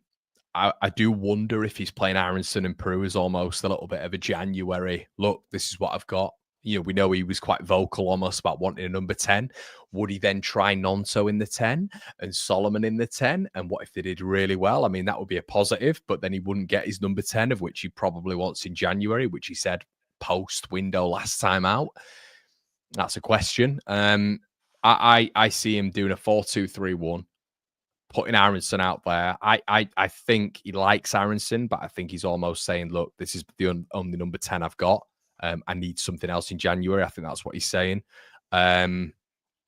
[SPEAKER 1] do wonder if he's playing Aronson and Peru as almost a little bit of a January, look, this is what I've got. we know he was quite vocal almost about wanting a number 10. Would he then try Nonto in the 10 and Solomon in the 10? And what if they did really well? I mean, that would be a positive, but then he wouldn't get his number 10, of which he probably wants in January, which he said post window last time out. That's a question. I see him doing a 4-2-3-1, putting Aronson out there. I think he likes Aronson, but I think he's almost saying, look, this is the only number 10 I've got. I need something else in January. I think that's what he's saying.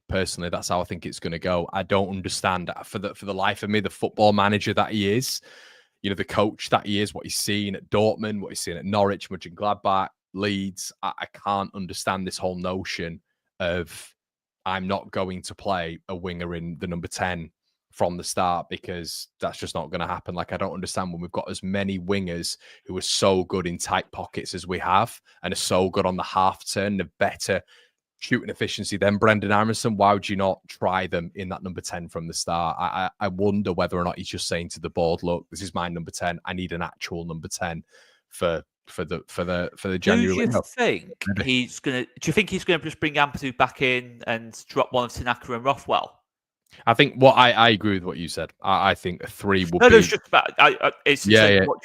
[SPEAKER 1] Personally, that's how I think it's going to go. I don't understand for the life of me, the football manager that he is, the coach that he is, what he's seen at Dortmund, what he's seen at Norwich, Mönchengladbach, Leeds. I can't understand this whole notion of I'm not going to play a winger in the number 10 from the start, because that's just not going to happen. Like, I don't understand when we've got as many wingers who are so good in tight pockets as we have and are so good on the half turn, the better shooting efficiency than Brendan Aronson. Why would you not try them in that number 10 from the start? I wonder whether or not he's just saying to the board, look, this is my number 10. I need an actual number 10 for the January window.
[SPEAKER 2] Do you think he's gonna just bring Ampadu back in and drop one of Tanaka and Rothwell?
[SPEAKER 1] I think I agree with what you said. I think a 3 would be.
[SPEAKER 2] No, it's just about. What do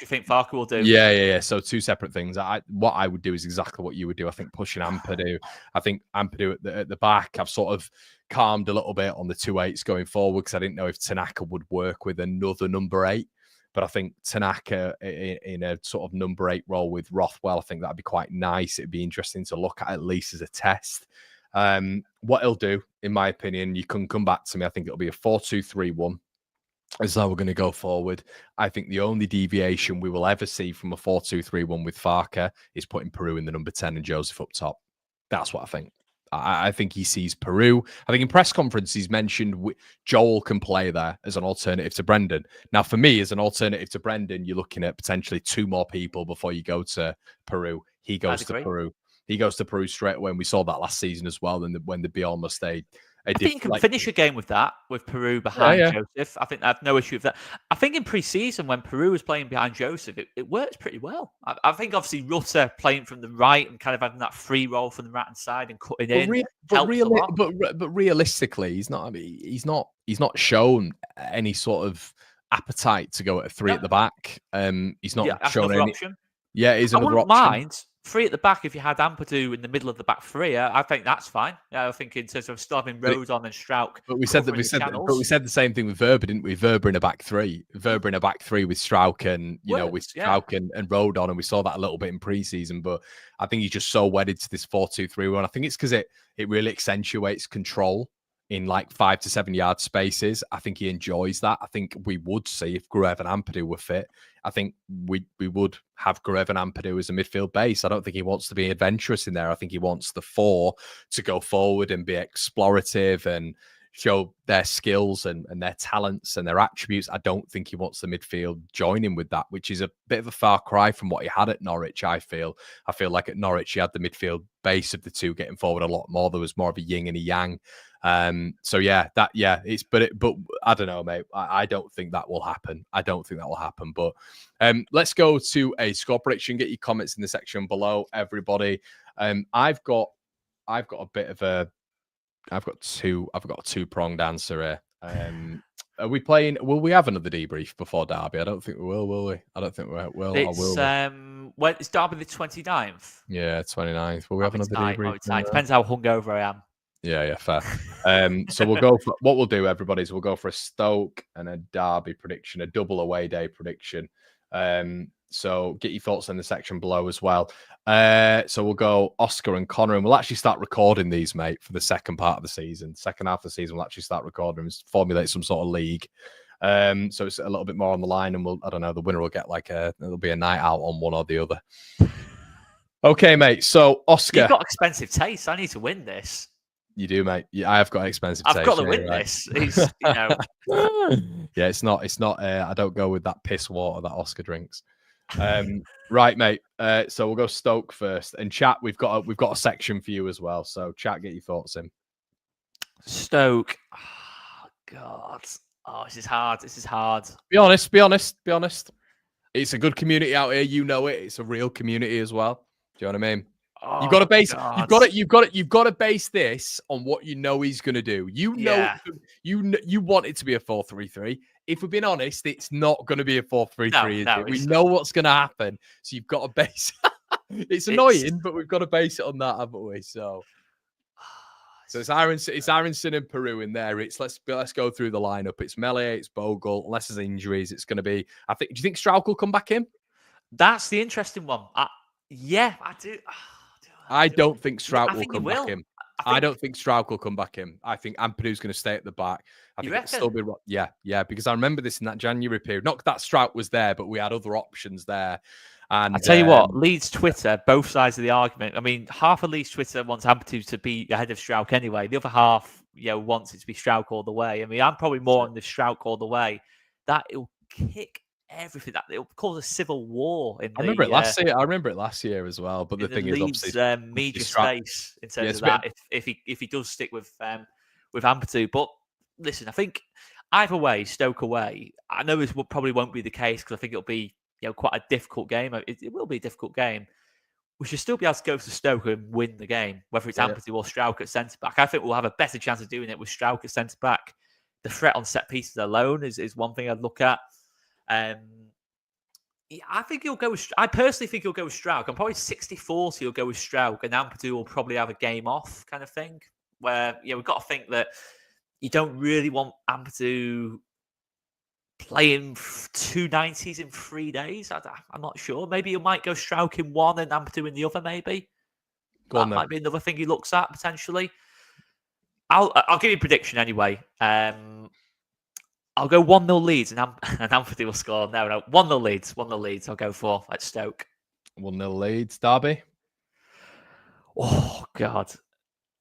[SPEAKER 2] you think Farke will do?
[SPEAKER 1] Yeah. So two separate things. What I would do is exactly what you would do. I think pushing Ampadu. I think Ampadu at the back. I've sort of calmed a little bit on the 2-8s going forward, because I didn't know if Tanaka would work with another number 8. But I think Tanaka in a sort of number 8 role with Rothwell, I think that'd be quite nice. It'd be interesting to look at least as a test. What he'll do, in my opinion, you can come back to me. I think it'll be a 4-2-3-1. As how we're going to go forward. I think the only deviation we will ever see from a 4-2-3-1 with Farke is putting Peru in the number 10 and Joseph up top. That's what I think. I think he sees Peru. I think in press conference he's mentioned Joel can play there as an alternative to Brendan. Now, for me, as an alternative to Brendan, you're looking at potentially 2 more people before you go to Peru. He goes to Peru. He goes to Peru straight away, and we saw that last season as well. When there'd be almost I
[SPEAKER 2] think you can finish a game with that, with Peru behind Joseph. I think I have no issue with that. I think in pre-season, when Peru was playing behind Joseph, it worked pretty well. I think obviously Rutter playing from the right and kind of having that free roll from the right hand side and cutting in helps a lot.
[SPEAKER 1] But realistically, he's not shown any sort of appetite to go at a 3 at the back. He's not shown any
[SPEAKER 2] option.
[SPEAKER 1] Yeah, it is another option.
[SPEAKER 2] Mind 3 at the back if you had Ampadu in the middle of the back 3. I think that's fine. I think in terms of still having Rodon and Strauch.
[SPEAKER 1] But we said the same thing with Verber, didn't we? Verber in a back 3. Verber in a back 3 with Strauch and Strauch and Rodon, and we saw that a little bit in pre-season. But I think he's just so wedded to this 4-2-3-1. I think it's because it really accentuates control in like 5 to 7 yard spaces. I think he enjoys that. I think we would see if Gruev and Ampadu were fit. I think we would have Gruev and Ampadu as a midfield base. I don't think he wants to be adventurous in there. I think he wants the 4 to go forward and be explorative and show their skills and their talents and their attributes. I don't think he wants the midfield joining with that, which is a bit of a far cry from what he had at Norwich. I feel like at Norwich he had the midfield base of the 2 getting forward a lot more. There was more of a yin and a yang. But I don't know, mate. I don't think that will happen. But let's go to a score prediction. Get your comments in the section below, everybody. I've got a two-pronged answer here. Are we playing? Will we have another debrief before Derby? I don't think we will we? I don't think we will.
[SPEAKER 2] It's Derby the 29th.
[SPEAKER 1] Yeah, 29th. Will we have another debrief?
[SPEAKER 2] Depends how hungover I am.
[SPEAKER 1] Yeah, fair. So we'll go for what we'll do, everybody, is we'll go for a Stoke and a Derby prediction, a double away day prediction. So get your thoughts in the section below as well. So we'll go Oscar and Connor, and we'll actually start recording these, mate, for the second part of the season. Second half of the season, we'll actually start recording and formulate some sort of league. So it's a little bit more on the line, and I don't know, the winner will get it'll be a night out on one or the other. Okay, mate. So Oscar,
[SPEAKER 2] you've got expensive taste. I need to win this.
[SPEAKER 1] You do, mate. Yeah, I have got expensive taste.
[SPEAKER 2] I've got to win this.
[SPEAKER 1] Yeah, it's not. I don't go with that piss water that Oscar drinks. Right, mate. So we'll go Stoke first, and chat. We've got a section for you as well. So chat, get your thoughts in.
[SPEAKER 2] Stoke. Oh God. Oh, this is hard.
[SPEAKER 1] Be honest. It's a good community out here. You know it. It's a real community as well. Do you know what I mean? You've got to
[SPEAKER 2] Oh,
[SPEAKER 1] base.
[SPEAKER 2] God.
[SPEAKER 1] You've got to base this on what you know he's going to do. You know,
[SPEAKER 2] Yeah.
[SPEAKER 1] you want it to be a 4-3-3. If we're being honest, it's not going to be a 4-3-3. Is
[SPEAKER 2] No,
[SPEAKER 1] it? We
[SPEAKER 2] it's
[SPEAKER 1] know
[SPEAKER 2] not.
[SPEAKER 1] what's going to happen. So you've got to base. It's
[SPEAKER 2] It's
[SPEAKER 1] annoying, but we've got to base it on that, haven't we? So it's Aronson and Peru in there. It's let's go through the lineup. It's Melee, it's Bogle. Unless there's injuries, it's going to be. I think. Do you think Strauch will come back in?
[SPEAKER 2] That's the interesting one. Yeah, I do.
[SPEAKER 1] I don't think Strauch
[SPEAKER 2] I
[SPEAKER 1] will
[SPEAKER 2] think he
[SPEAKER 1] come back
[SPEAKER 2] will.
[SPEAKER 1] in. I don't think Strauch will come back in. I think Ampadu's going to stay at the back. I
[SPEAKER 2] You
[SPEAKER 1] think it'll still
[SPEAKER 2] reckon?
[SPEAKER 1] be yeah. Because I remember this in that January period. Not that Strauch was there, but we had other options there. And
[SPEAKER 2] I tell you what, Leeds Twitter, both sides of the argument. I mean, half of Leeds Twitter wants Ampadu to be ahead of Strauch anyway. The other half, wants it to be Strauch all the way. I mean, I'm probably more on the Strauch all the way. That it'll kick everything. That it'll cause a civil war in
[SPEAKER 1] I remember it last year. I remember it last year as well. But the
[SPEAKER 2] the
[SPEAKER 1] thing is,
[SPEAKER 2] Leeds
[SPEAKER 1] obviously,
[SPEAKER 2] media
[SPEAKER 1] Strauch,
[SPEAKER 2] space in terms of that. If he does stick with Ampadu, but listen, I think either way, Stoke away. I know this probably won't be the case because I think it'll be quite a difficult game. It will be a difficult game. We should still be able to go to Stoke and win the game, whether it's Ampadu or Strauch at centre back. I think we'll have a better chance of doing it with Strauch at centre back. The threat on set pieces alone is one thing I'd look at. I think he'll go with. I personally think he'll go with Strauch. I'm probably 60-40. He'll go with Strauch, and Ampadu will probably have a game off kind of thing. Where we've got to think that you don't really want Ampadu playing 290s in 3 days. I'm not sure. Maybe you might go Strauch in one and Ampadu in the other. Maybe that might be another thing he looks at potentially. I'll give you a prediction anyway. I'll go 1-0 Leeds and Ampadu will score. No, 1-0 Leeds. 1-0 Leeds. I'll go for at Stoke.
[SPEAKER 1] 1-0 Leeds. Derby.
[SPEAKER 2] Oh God,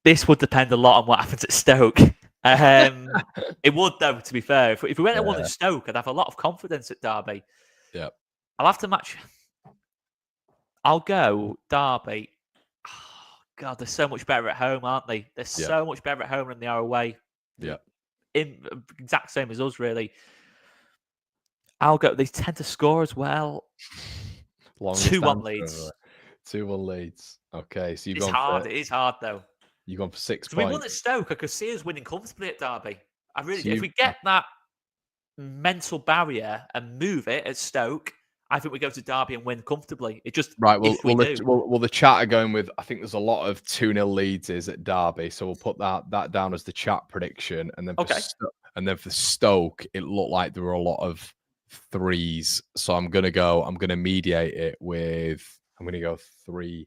[SPEAKER 2] this would depend a lot on what happens at Stoke. It would, though. To be fair, if we went and won at Stoke, I'd have a lot of confidence at Derby.
[SPEAKER 1] Yeah,
[SPEAKER 2] I'll have to match. I'll go Derby. Oh, God, they're so much better at home, aren't they? They're so much better at home than they are away.
[SPEAKER 1] Yeah,
[SPEAKER 2] exact same as us, really. I'll go. They tend to score as well. 2-1 Leeds.
[SPEAKER 1] 2-1 Leeds. Okay, so
[SPEAKER 2] it's hard. It is hard, though.
[SPEAKER 1] You've gone for 6
[SPEAKER 2] points.
[SPEAKER 1] We
[SPEAKER 2] won at Stoke. I could see us winning comfortably at Derby. I really do. If we get that mental barrier and move it at Stoke, I think we go to Derby and win comfortably. It just
[SPEAKER 1] right. Well, the chat are going with. I think there's a lot of 2-0 Leeds is at Derby, so we'll put that down as the chat prediction, and then for Stoke, it looked like there were a lot of 3s. So I'm gonna mediate it with. I'm gonna go 3-0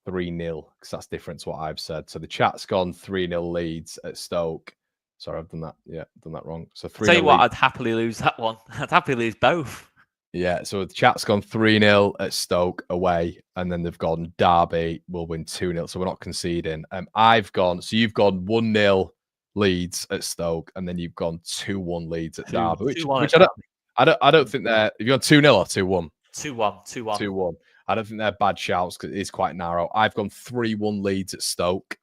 [SPEAKER 1] because that's different to what I've said. So the chat's gone 3-0 Leeds at Stoke. Sorry, I've done that. Yeah, done that wrong. So 3-0.
[SPEAKER 2] Tell you what, I'd happily lose that one. I'd happily lose both.
[SPEAKER 1] Yeah, so the chat's gone 3-0 at Stoke away, and then they've gone Derby will win 2-0. So we're not conceding. You've gone 1-0 Leeds at Stoke, and then you've gone 2-1 Leeds at Derby, which I don't think they're. Have you gone 2-0 or 2-1?
[SPEAKER 2] 2-1.
[SPEAKER 1] 2-1. I don't think they're bad shouts because it is quite narrow. I've gone 3-1 Leeds at Stoke,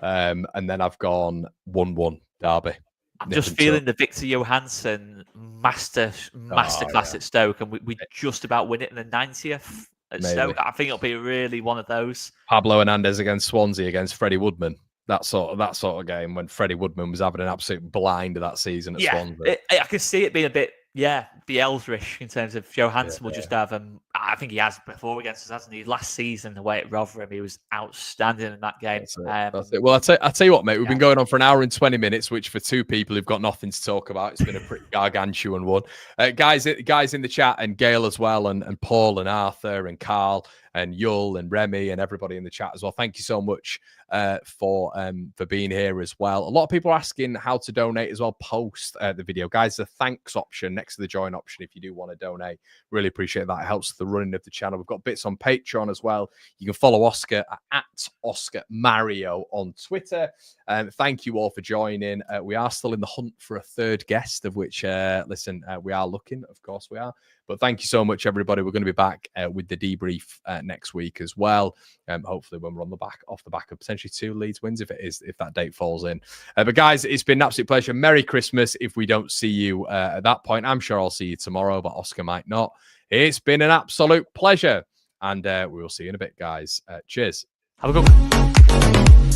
[SPEAKER 1] and then I've gone 1-1 Derby.
[SPEAKER 2] I'm just feeling the Victor Johansson masterclass at Stoke, and we just about win it in the 90th at Stoke. I think it'll be really one of those.
[SPEAKER 1] Pablo Hernandez against Swansea against Freddie Woodman. That sort of game when Freddie Woodman was having an absolute blind of that season at Swansea.
[SPEAKER 2] I can see it being a bit, Bielsa-ish in terms of Johansson will just have I think he has before against us, hasn't he? Last season, away at Rotherham, he was outstanding in that game.
[SPEAKER 1] That's it. Well, I'll tell you what, mate. We've been going on for an hour and 20 minutes, which for two people who've got nothing to talk about, it's been a pretty gargantuan one. Guys in the chat, and Gail as well, and Paul and Arthur and Carl and Yul and Remy and everybody in the chat as well. Thank you so much for being here as well. A lot of people are asking how to donate as well post the video. Guys, the thanks option next to the join option if you do want to donate. Really appreciate that. It helps the running of the channel. We've got bits on Patreon as well. You can follow Oscar at Oscar Mario on Twitter. Thank you all for joining. We are still in the hunt for a third guest, of which, we are looking. Of course we are. But thank you so much, everybody. We're going to be back with the debrief next week as well. Hopefully when we're off the back of potentially 2 Leeds wins, if that date falls in. But guys, it's been an absolute pleasure. Merry Christmas if we don't see you at that point. I'm sure I'll see you tomorrow, but Oscar might not. It's been an absolute pleasure. and we will see you in a bit, guys. Cheers.
[SPEAKER 2] Have a good one.